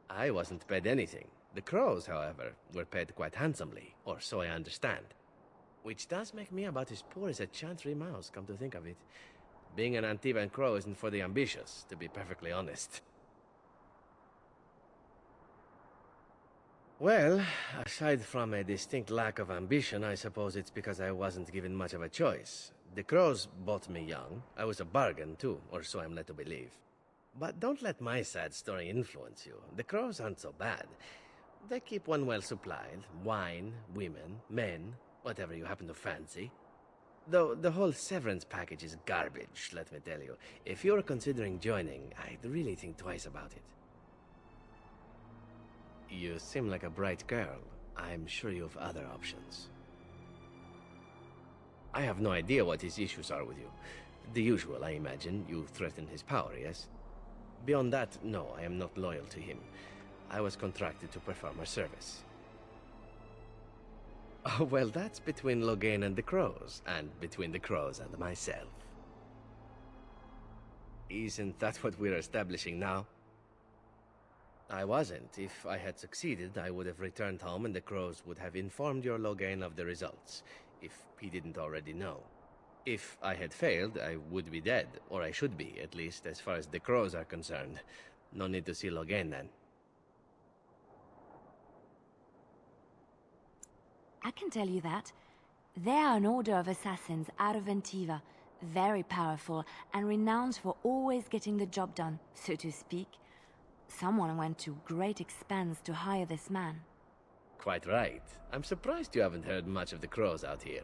I wasn't paid anything. The Crows, however, were paid quite handsomely, or so I understand. Which does make me about as poor as a Chantry mouse, come to think of it. Being an Antivan Crow isn't for the ambitious, to be perfectly honest. Well, aside from a distinct lack of ambition, I suppose it's because I wasn't given much of a choice. The Crows bought me young. I was a bargain, too, or so I'm led to believe. But don't let my sad story influence you. The Crows aren't so bad. They keep one well supplied. Wine, women, men, whatever you happen to fancy. Though the whole severance package is garbage, let me tell you. If you're considering joining, I'd really think twice about it. You seem like a bright girl. I'm sure you've other options. I have no idea what his issues are with you. The usual, I imagine. You threaten his power, yes? Beyond that, no, I am not loyal to him. I was contracted to perform a service. Oh, well, that's between Logain and the Crows, and between the Crows and myself. Isn't that what we're establishing now? I wasn't. If I had succeeded, I would have returned home and the Crows would have informed your Logain of the results, if he didn't already know. If I had failed, I would be dead, or I should be, at least as far as the Crows are concerned. No need to see Logain then. I can tell you that. They are an order of assassins out of Ventiva, very powerful and renowned for always getting the job done, so to speak. Someone went to great expense to hire this man. Quite right. I'm surprised you haven't heard much of the Crows out here.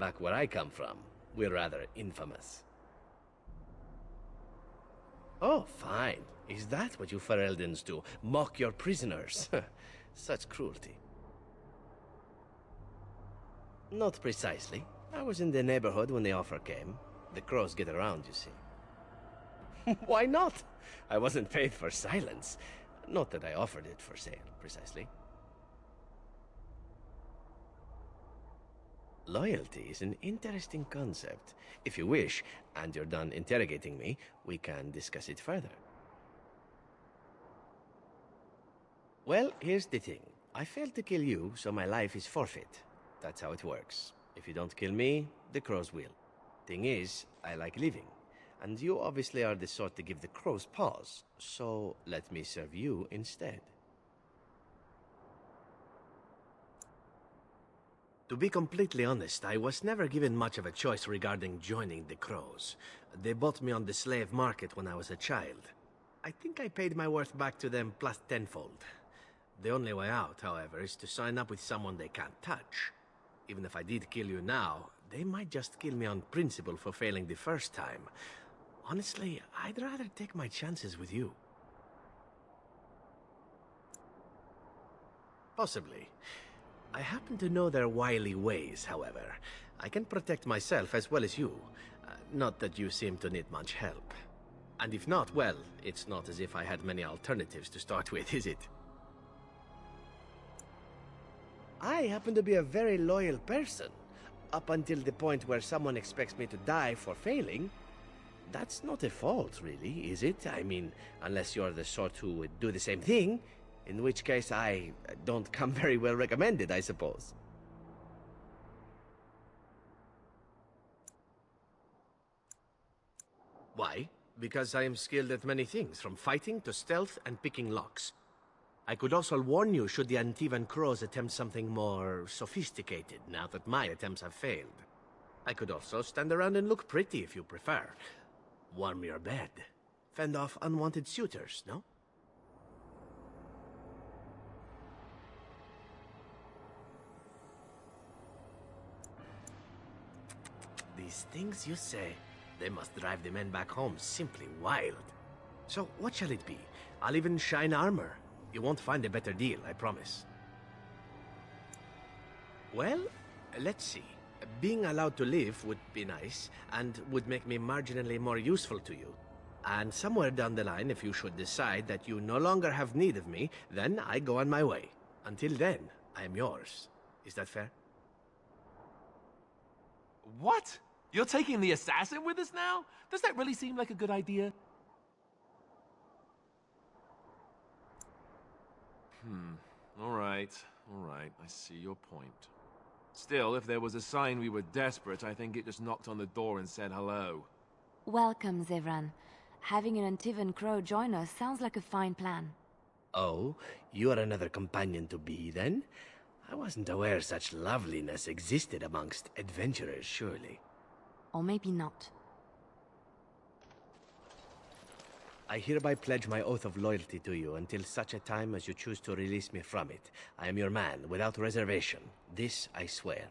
Back where I come from, we're rather infamous. Oh, fine. Is that what you Fereldans do? Mock your prisoners? Such cruelty. Not precisely. I was in the neighborhood when the offer came. The Crows get around, you see. Why not? I wasn't paid for silence. Not that I offered it for sale, precisely. Loyalty is an interesting concept. If you wish, and you're done interrogating me, we can discuss it further. Well, here's the thing. I failed to kill you, so my life is forfeit. That's how it works. If you don't kill me, the Crows will. Thing is, I like living. And you obviously are the sort to give the Crows pause, so let me serve you instead. To be completely honest, I was never given much of a choice regarding joining the Crows. They bought me on the slave market when I was a child. I think I paid my worth back to them plus tenfold. The only way out, however, is to sign up with someone they can't touch. Even if I did kill you now, they might just kill me on principle for failing the first time. Honestly, I'd rather take my chances with you. Possibly. I happen to know their wily ways, however. I can protect myself as well as you. Not that you seem to need much help. And if not, well, it's not as if I had many alternatives to start with, is it? I happen to be a very loyal person. Up until the point where someone expects me to die for failing. That's not a fault, really, is it? I mean, unless you're the sort who would do the same thing, in which case I don't come very well recommended, I suppose. Why? Because I am skilled at many things, from fighting to stealth and picking locks. I could also warn you should the Antivan Crows attempt something more sophisticated, now that my attempts have failed. I could also stand around and look pretty if you prefer. Warm your bed. Fend off unwanted suitors, no? these things you say. They must drive the men back home simply wild. So, what shall it be? I'll even shine armor. You won't find a better deal, I promise. Well, let's see. Being allowed to live would be nice, and would make me marginally more useful to you. And somewhere down the line, if you should decide that you no longer have need of me, then I go on my way. Until then, I am yours. Is that fair? What? You're taking the assassin with us now? Does that really seem like a good idea? All right. I see your point. Still, if there was a sign we were desperate, I think it just knocked on the door and said hello. Welcome, Zevran. Having an Antivan Crow join us sounds like a fine plan. Oh, you are another companion to be, then? I wasn't aware such loveliness existed amongst adventurers, surely. Or maybe not. I hereby pledge my oath of loyalty to you until such a time as you choose to release me from it. I am your man, without reservation. This I swear.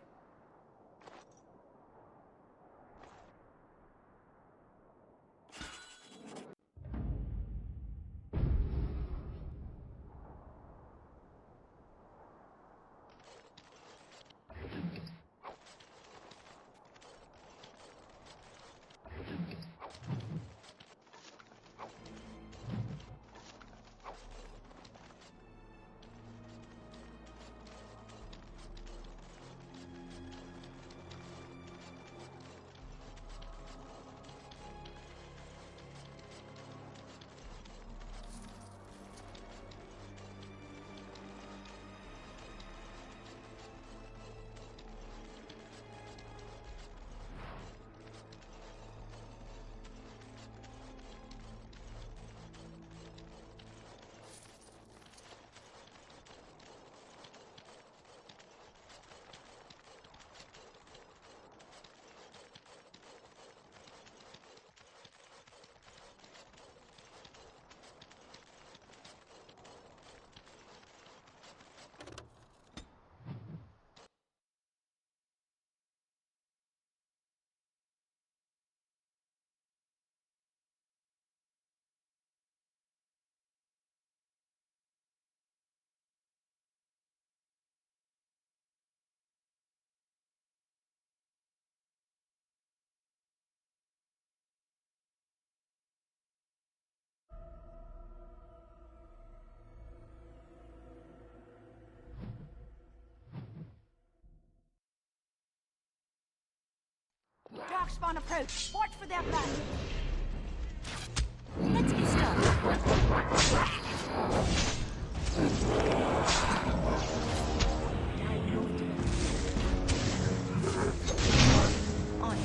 Darkspawn approach. Watch for their back. Let's get started. On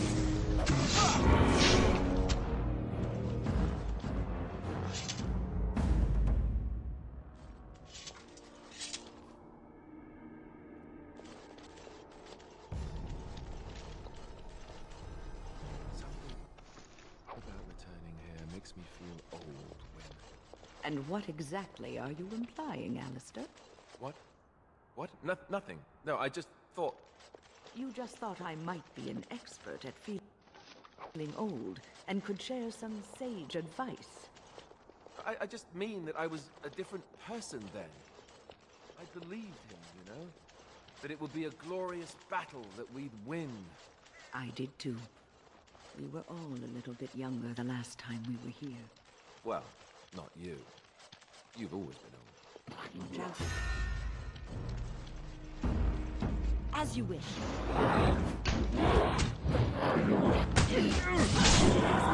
Makes me feel old when... And what exactly are you implying, Alistair? What? What? Nothing. No, I just thought... You just thought I might be an expert at feeling old and could share some sage advice. I just mean that I was a different person then. I believed him, you know? That it would be a glorious battle that we'd win. I did too. We were all a little bit younger the last time we were here. Well, not you. You've always been old. Just... As you wish.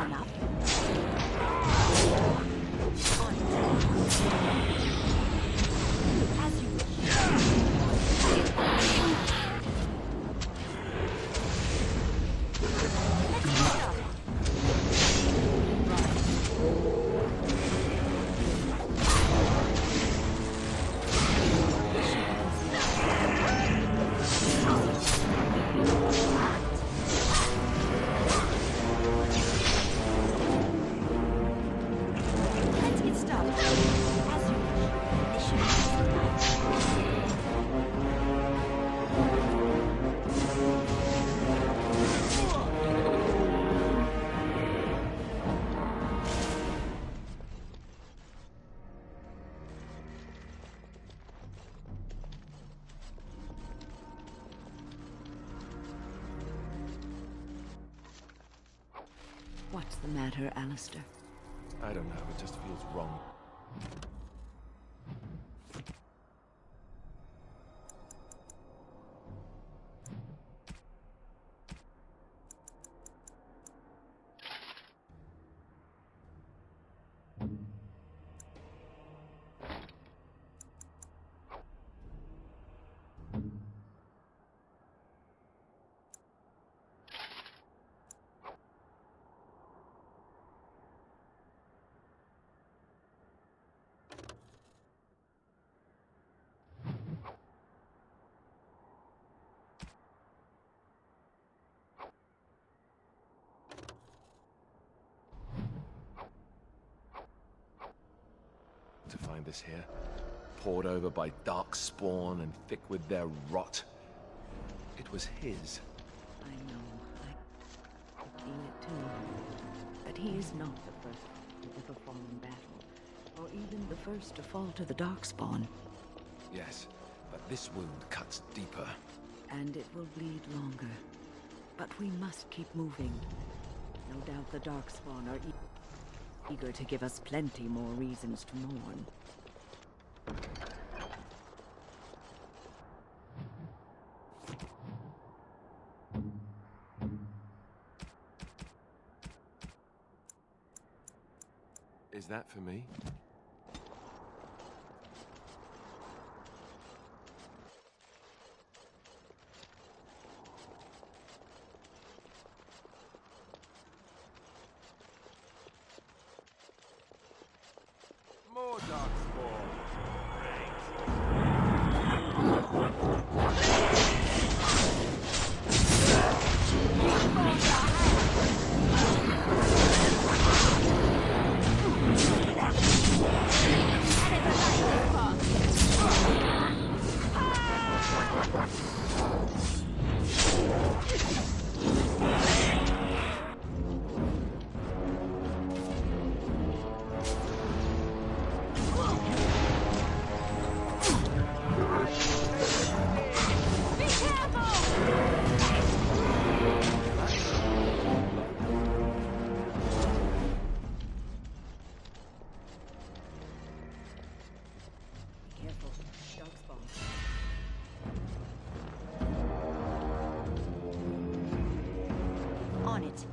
Enough. As you Let's get started. As you wish. What's the matter, Alistair? I don't know, it just feels wrong. To find this here, poured over by dark spawn and thick with their rot. It was his. I know. I feel it too. But he is not the first to ever fall in battle, or even the first to fall to the darkspawn. Yes, but this wound cuts deeper. And it will bleed longer. But we must keep moving. No doubt the darkspawn are eager to give us plenty more reasons to mourn. Is that for me? More darkspawn. On it.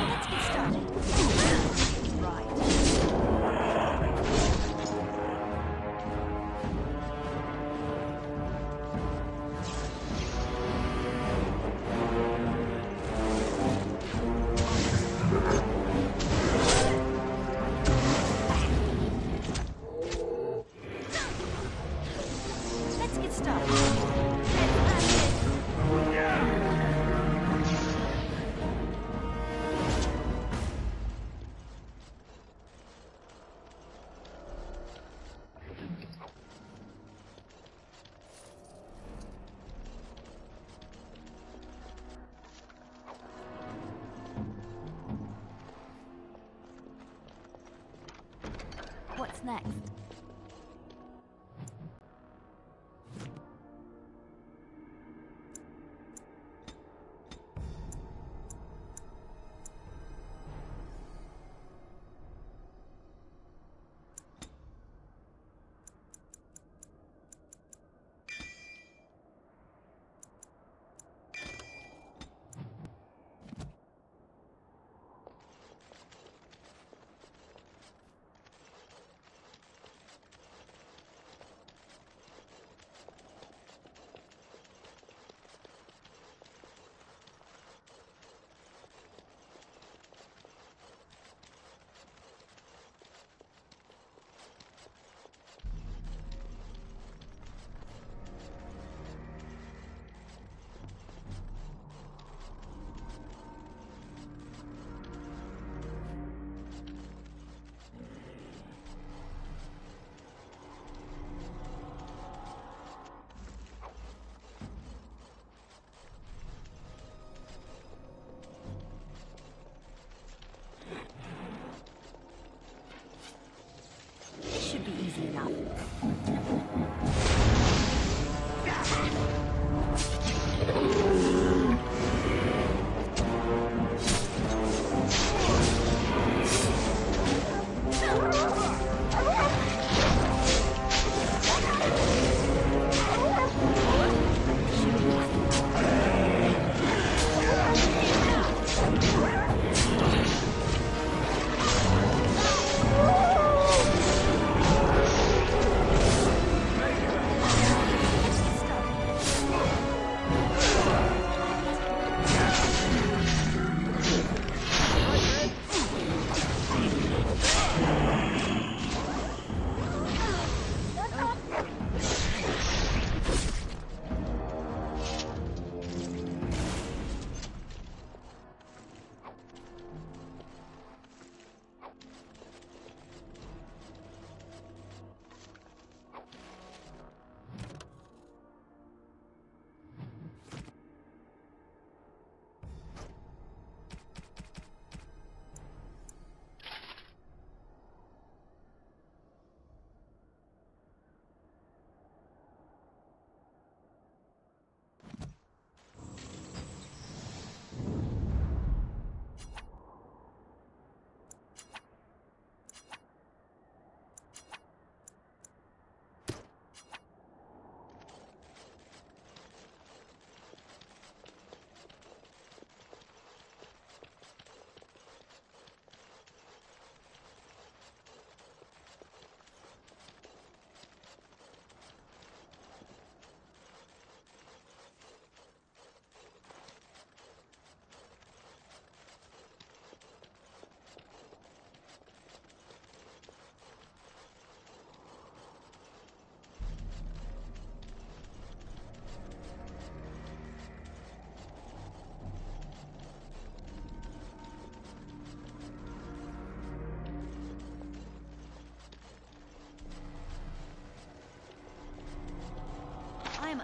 Let's get started. Right.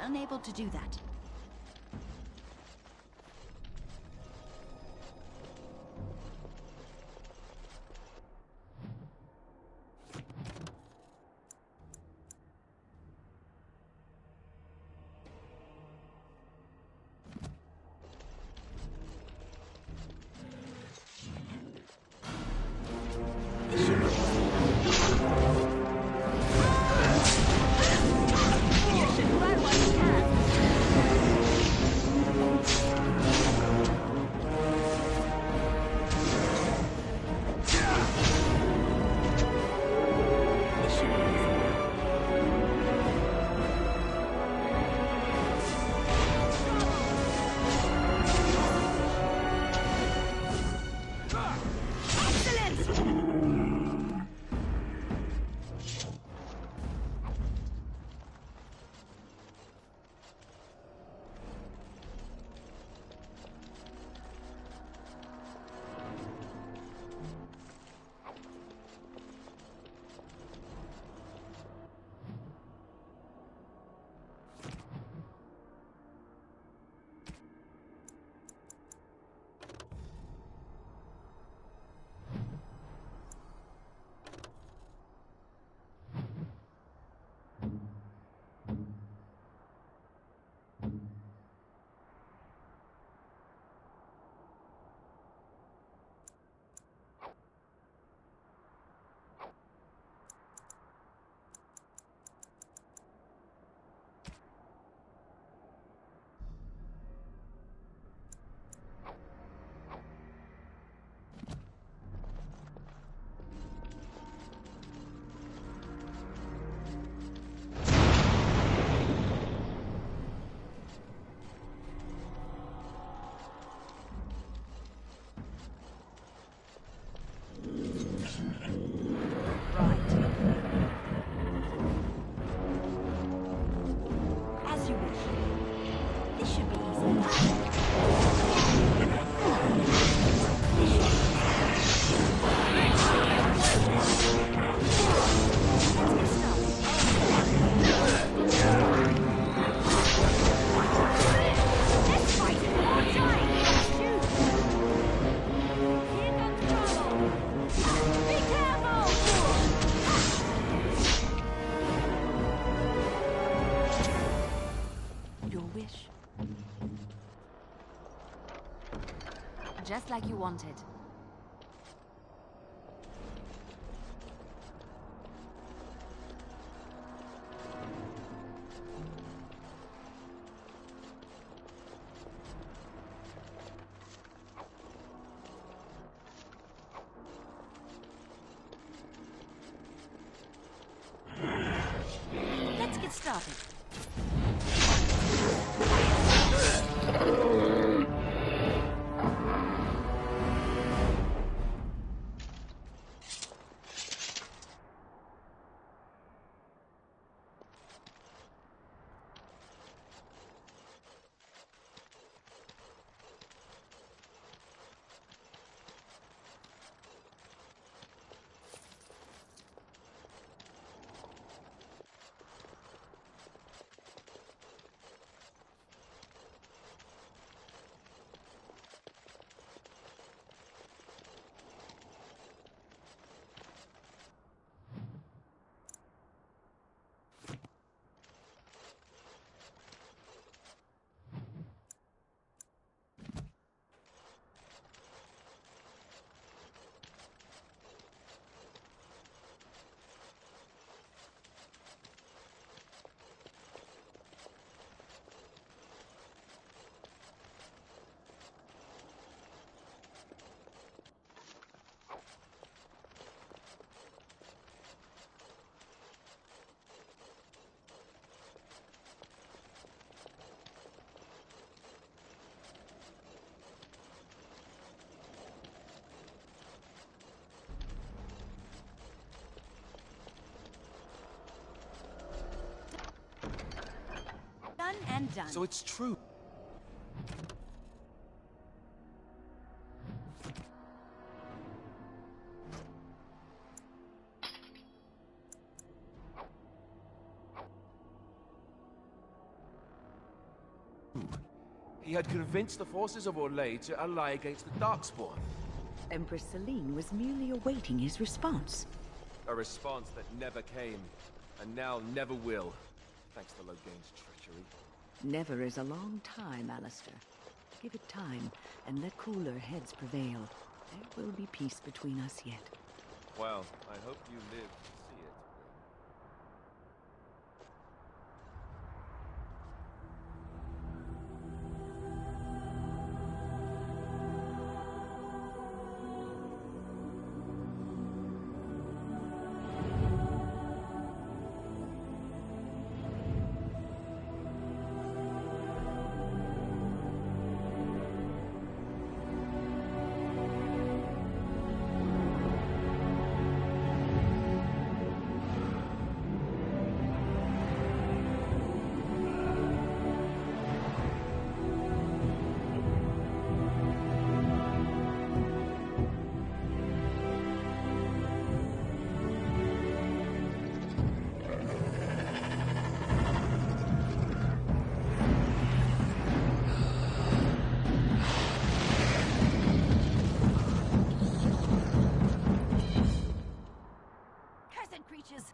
unable to do that. As you wish. This should be easy. Let's fight it one more time! Shoot! Here comes trouble! Be careful! Your wish. Just like you wanted. Let's get started. Done and done. So it's true. He had convinced the forces of Orlais to ally against the Darkspawn. Empress Celine was merely awaiting his response. A response that never came, and now never will, thanks to Loghain's treachery. Never is a long time, Alistair. Give it time, and let cooler heads prevail. There will be peace between us yet. Well, I hope you live to see it.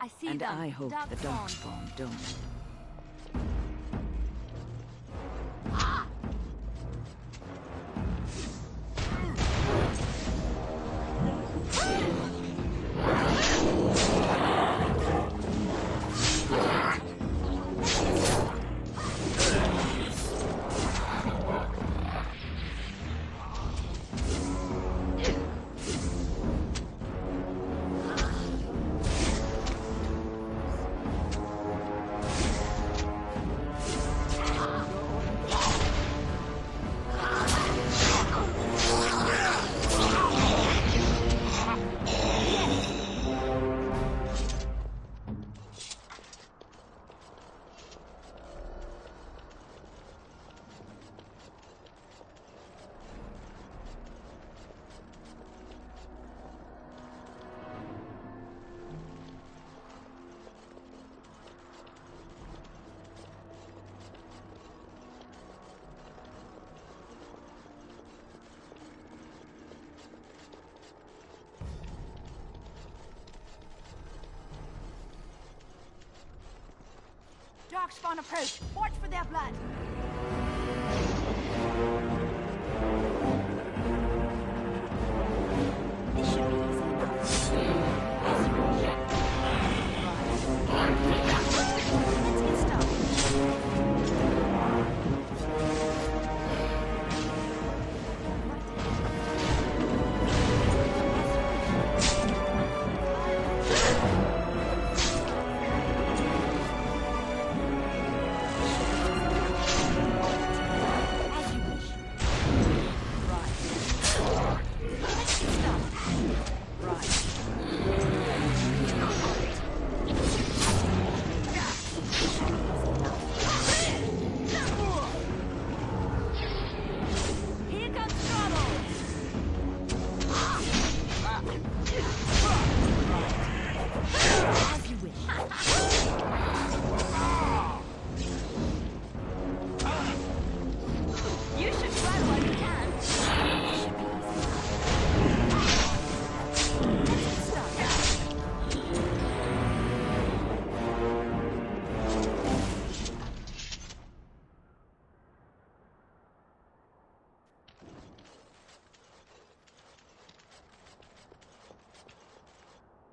I see and them. I hope the Darkspawn don't. Darkspawn approach. Watch for their blood. This should be easy enough. Let's get started.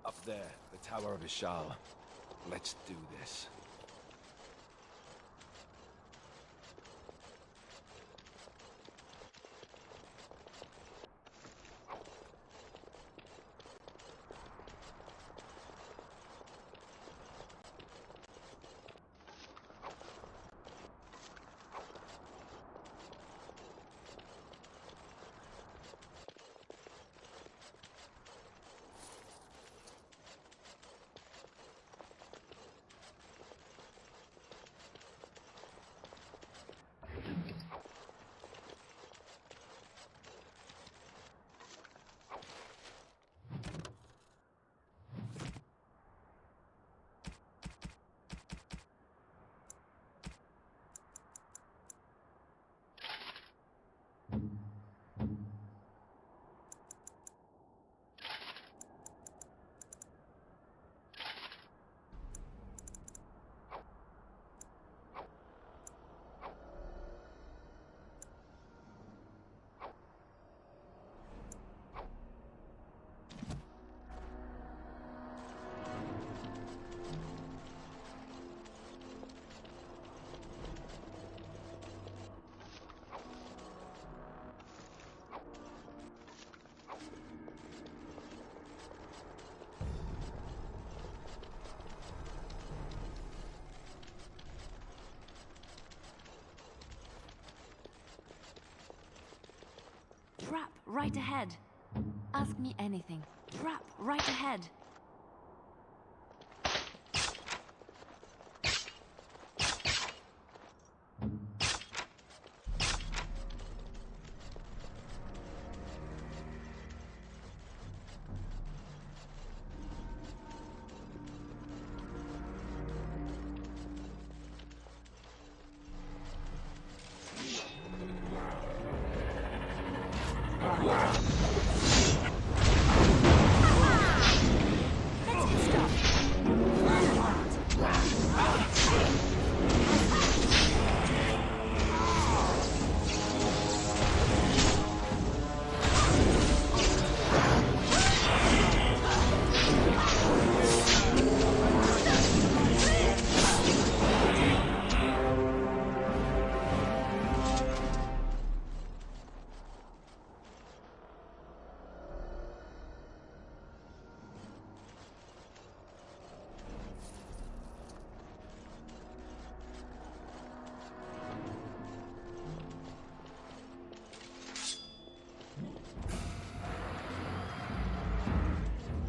Up there, the Tower of Ishal. Let's do this. Trap right ahead. Ask me anything. Trap right ahead.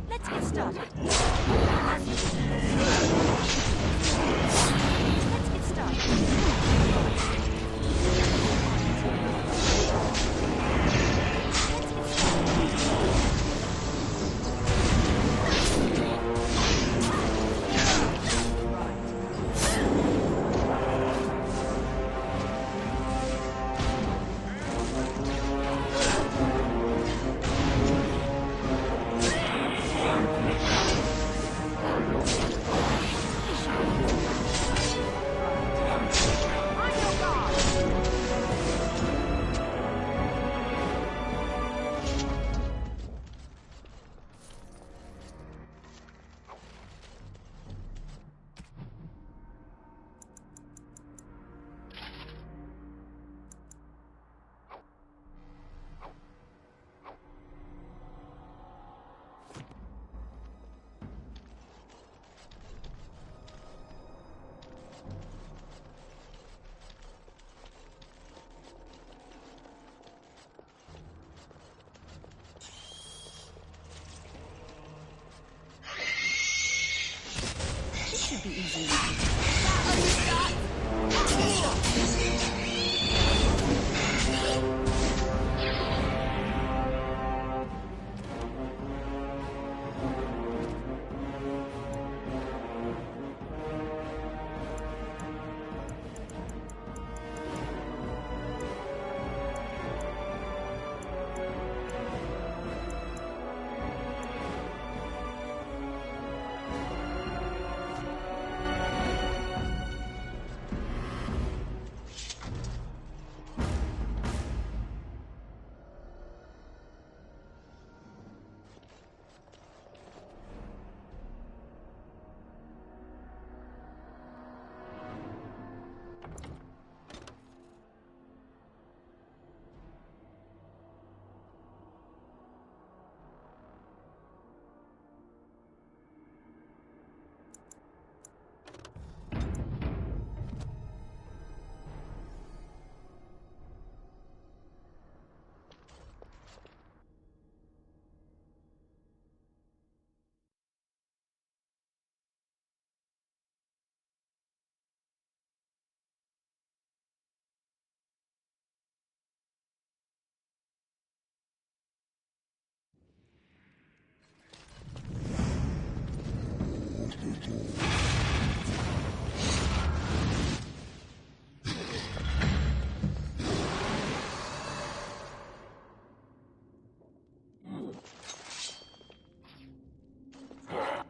Let's get started. Let's get started. Should be easy.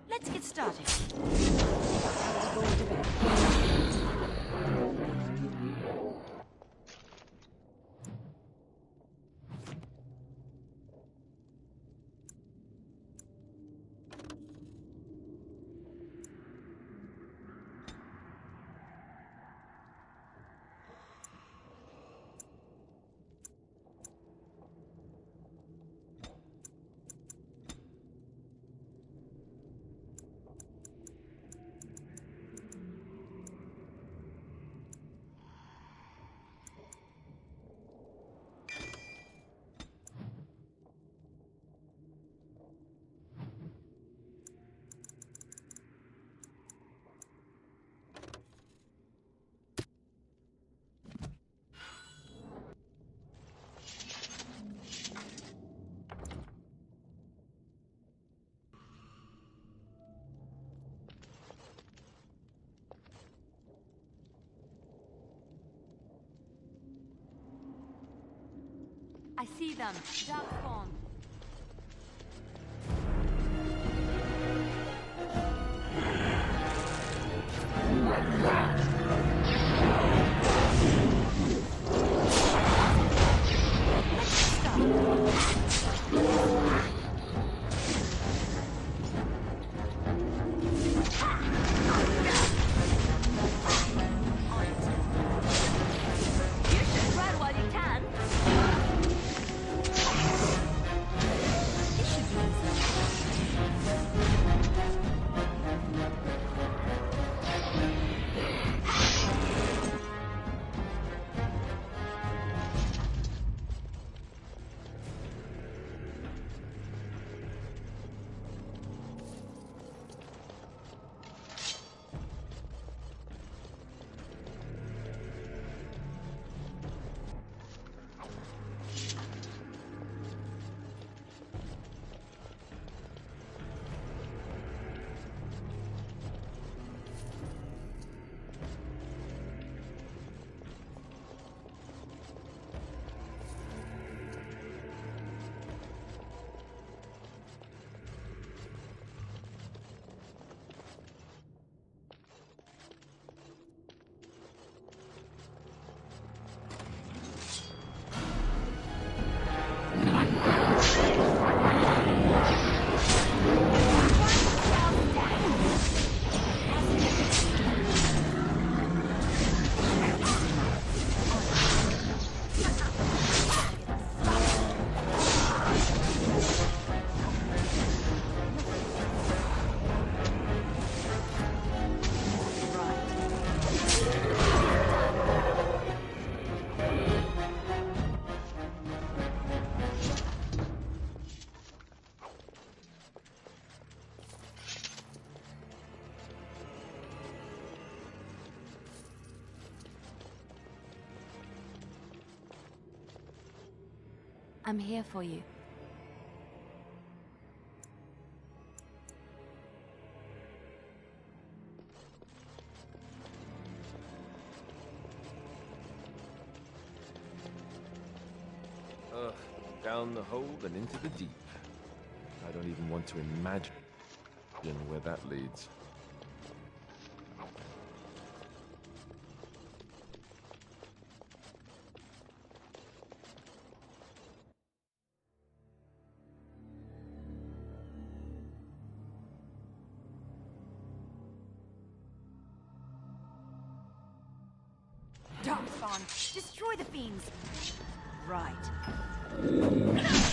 Let's get started. I see them. Darkspawn. I'm here for you. Down the hole and into the deep. I don't even want to imagine where that leads. Darkspawn, destroy the fiends. Right. This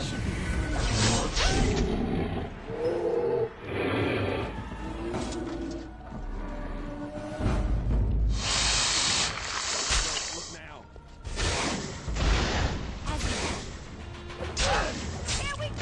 should be Look now. Here we go!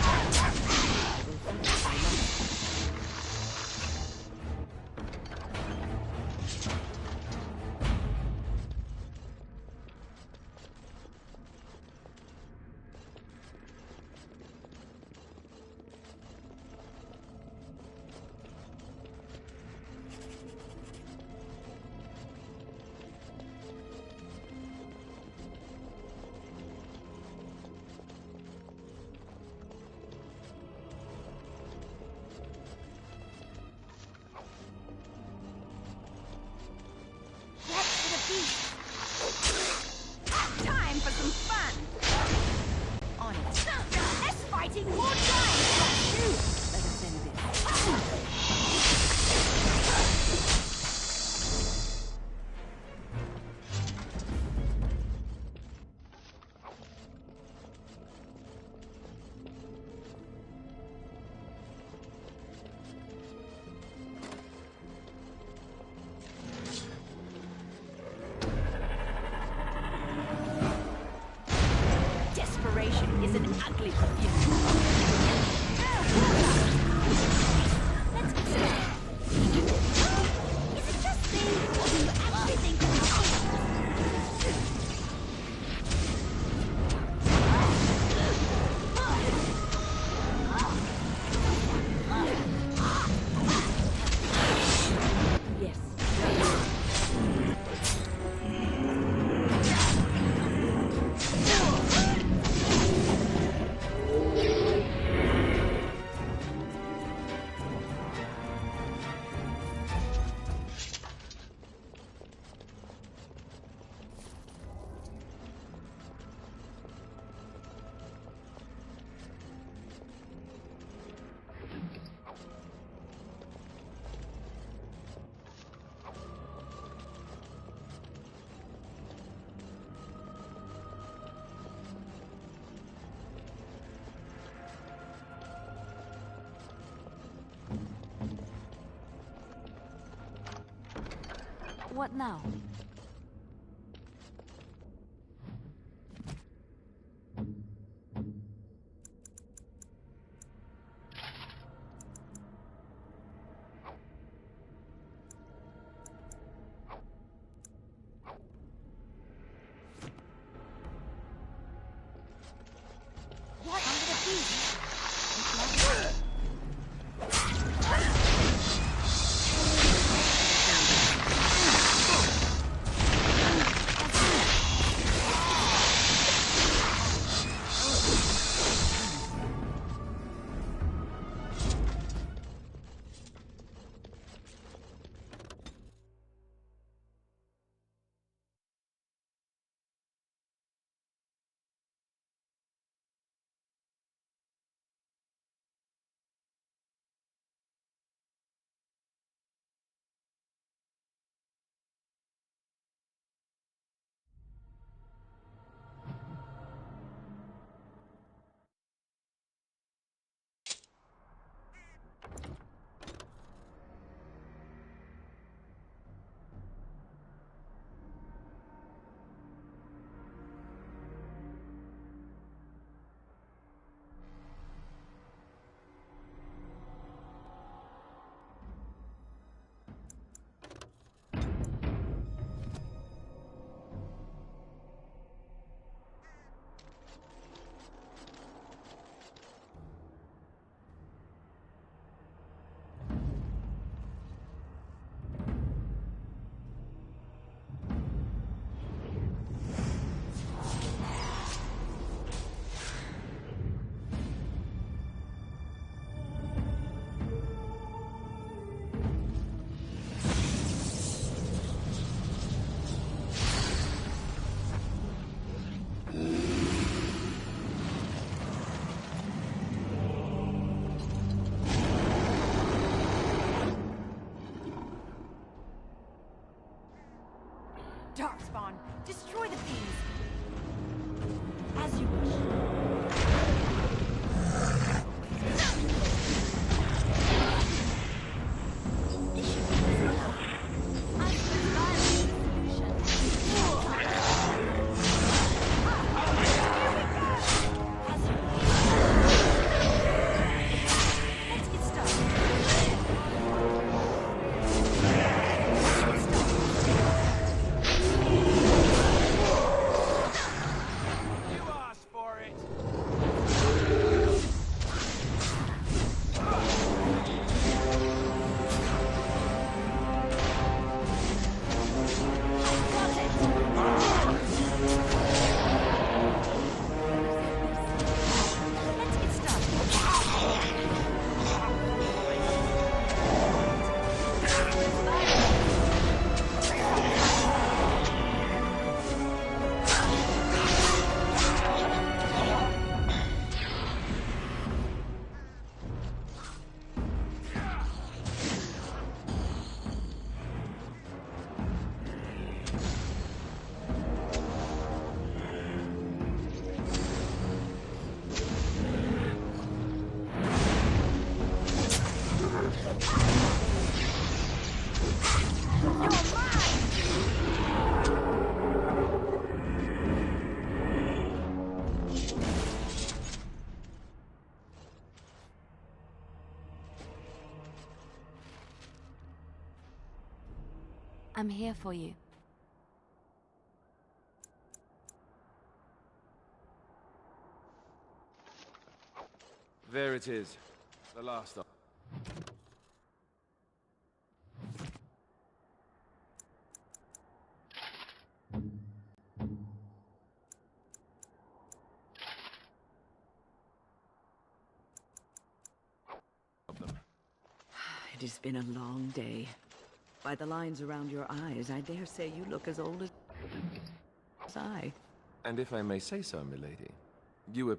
Time for some fun! On it. Less fighting, more time! Let us end this. Desperation is an ugly perfume. Let's get started. Is it just me, or do you actually think yes. What now? What under the beast? Darkspawn, destroy the fiends. As you wish. I'm here for you. There it is. The last of them. It has been a long day. By the lines around your eyes, I dare say you look as old as I. And if I may say so, milady, you were...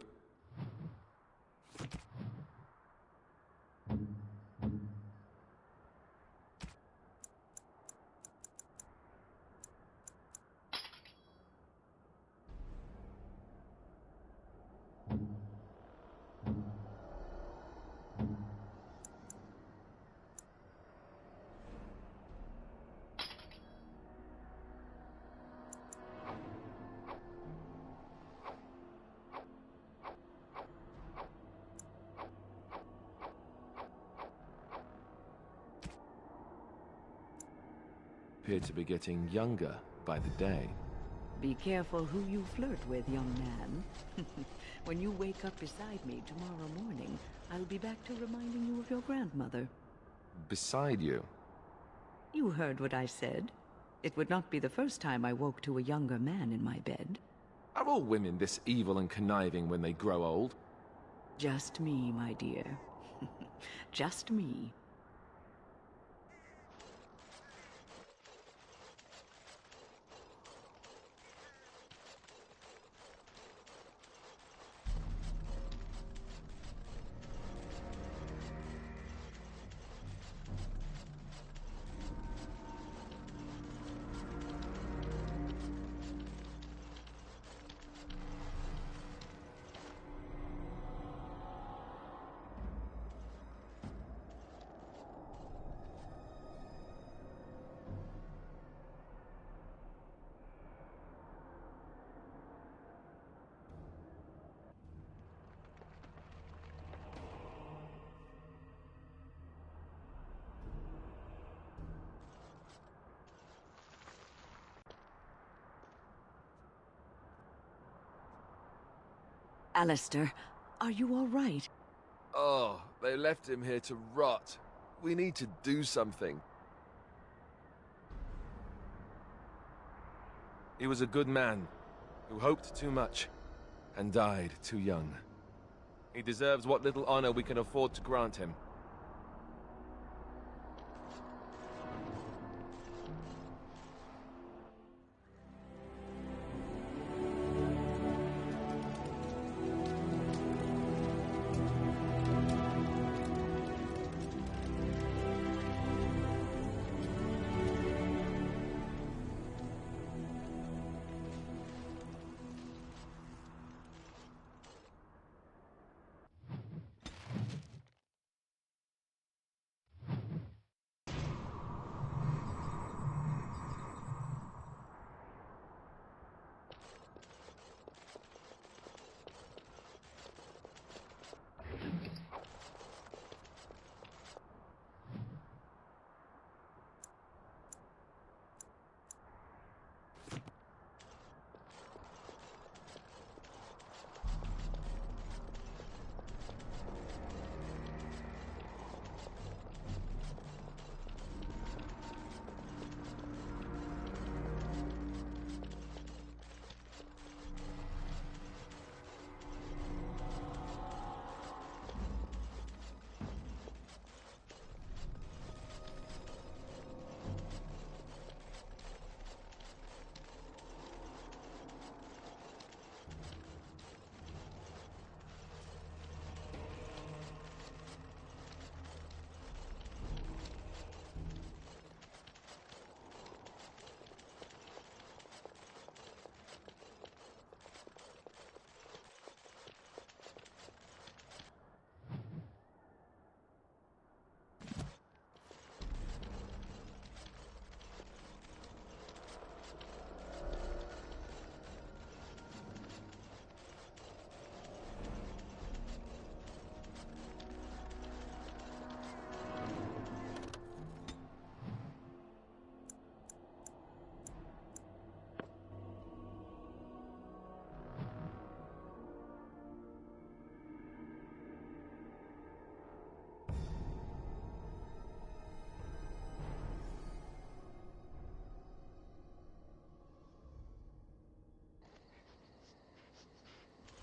appear to be getting younger by the day. Be careful who you flirt with, young man. When you wake up beside me tomorrow morning, I'll be back to reminding you of your grandmother. Beside you? You heard what I said. It would not be the first time I woke to a younger man in my bed. Are all women this evil and conniving when they grow old? Just me, my dear. Just me. Alistair, are you all right? Oh, they left him here to rot. We need to do something. He was a good man, who hoped too much, and died too young. He deserves what little honor we can afford to grant him.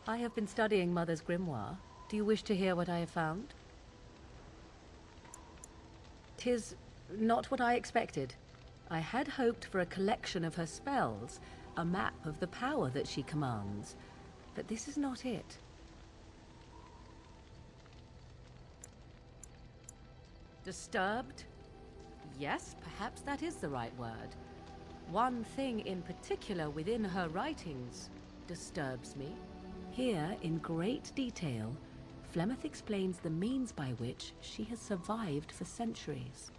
I have been studying Mother's grimoire. Do you wish to hear what I have found? 'Tis not what I expected. I had hoped for a collection of her spells, a map of the power that she commands, but this is not it. Disturbed? Yes, perhaps that is the right word. One thing in particular within her writings disturbs me. Here, in great detail, Flemeth explains the means by which she has survived for centuries.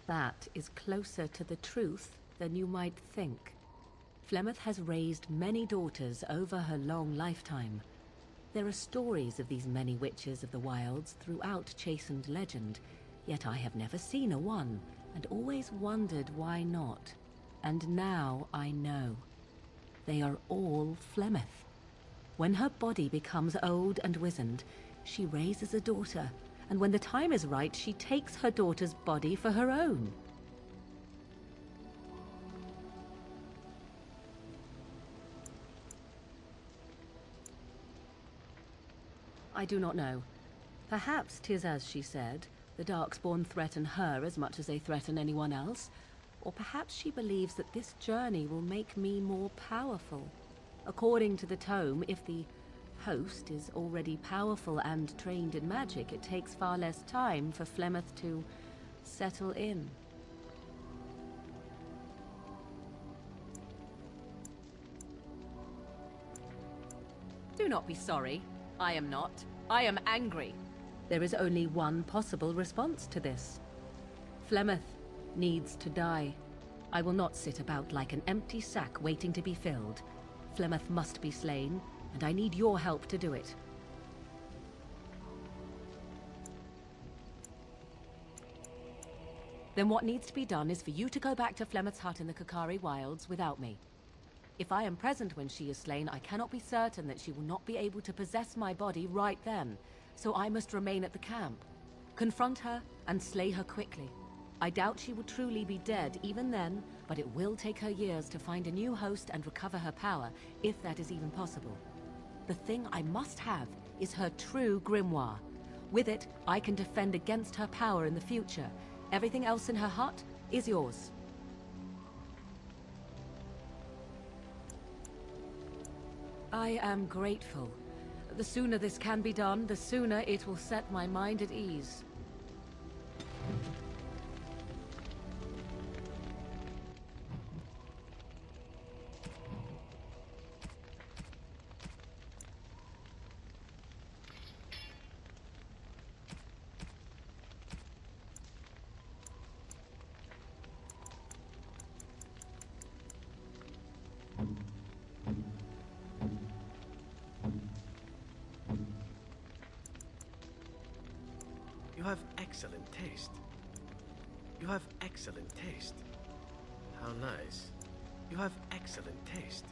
That is closer to the truth than you might think. Flemeth has raised many daughters over her long lifetime. There are stories of these many witches of the wilds throughout chastened legend, Yet I have never seen a one, and always wondered why not. And now I know. They are all Flemeth. When her body becomes old and wizened, she raises a daughter, and when the time is right, she takes her daughter's body for her own. I do not know. Perhaps 'tis as she said, the Darkspawn threaten her as much as they threaten anyone else. Or perhaps she believes that this journey will make me more powerful. According to the tome, if the host is already powerful and trained in magic, it takes far less time for Flemeth to settle in. Do not be sorry. I am not. I am angry. There is only one possible response to this. Flemeth needs to die. I will not sit about like an empty sack waiting to be filled. Flemeth must be slain, and I need your help to do it. Then what needs to be done is for you to go back to Flemeth's hut in the Kakari Wilds without me. If I am present when she is slain, I cannot be certain that she will not be able to possess my body right then, so I must remain at the camp. Confront her and slay her quickly. I doubt she will truly be dead even then, but it will take her years to find a new host and recover her power, if that is even possible. The thing I must have is her true grimoire. With it, I can defend against her power in the future. Everything else in her hut is yours. I am grateful. The sooner this can be done, the sooner it will set my mind at ease. You have excellent taste. You have excellent taste. How nice. You have excellent taste.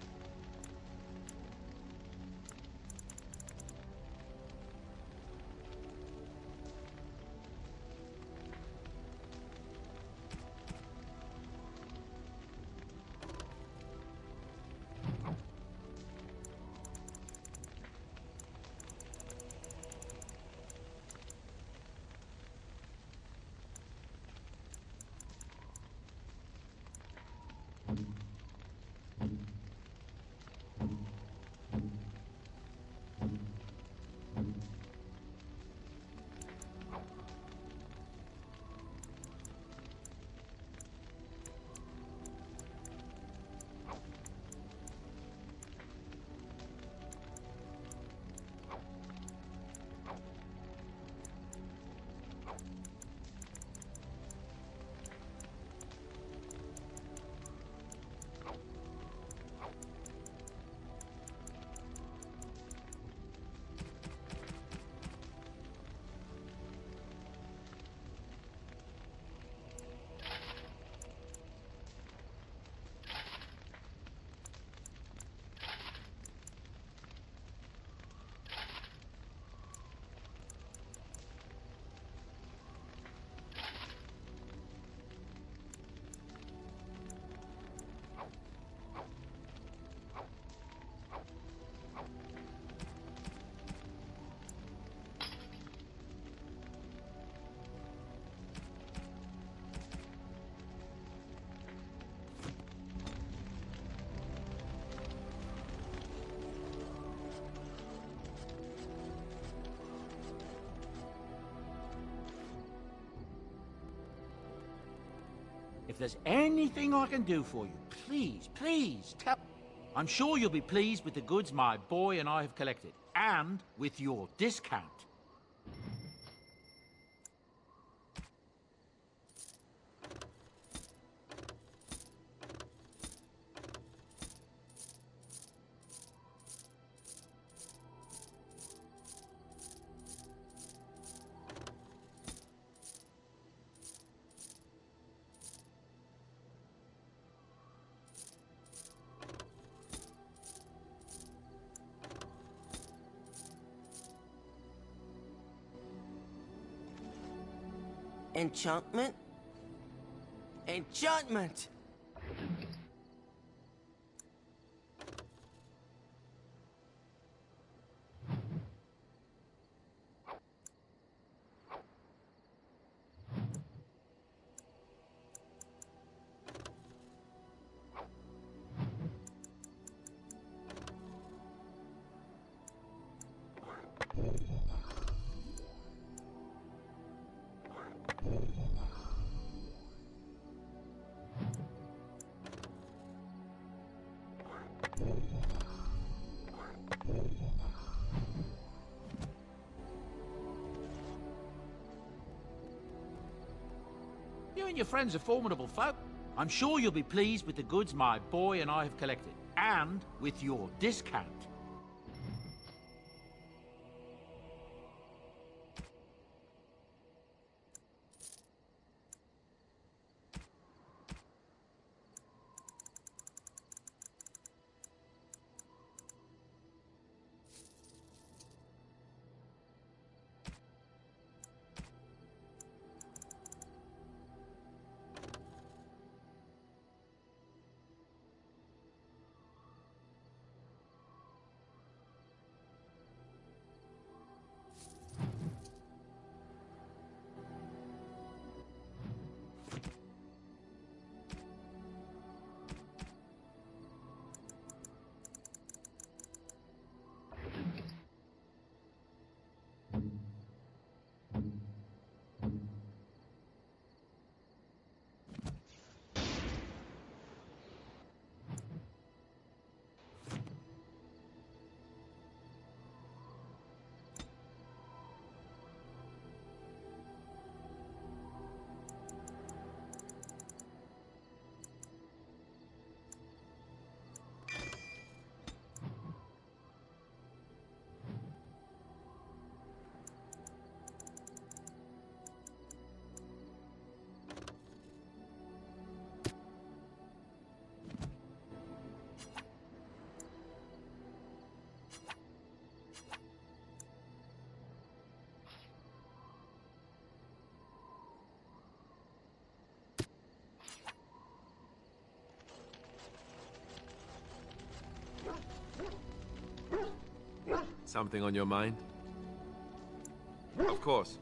If there's anything I can do for you, please, please tell... I'm sure you'll be pleased with the goods my boy and I have collected, and with your discount. Enchantment? Enchantment! You and your friends are formidable folk. I'm sure you'll be pleased with the goods my boy and I have collected, and with your discount. Something on your mind? Of course.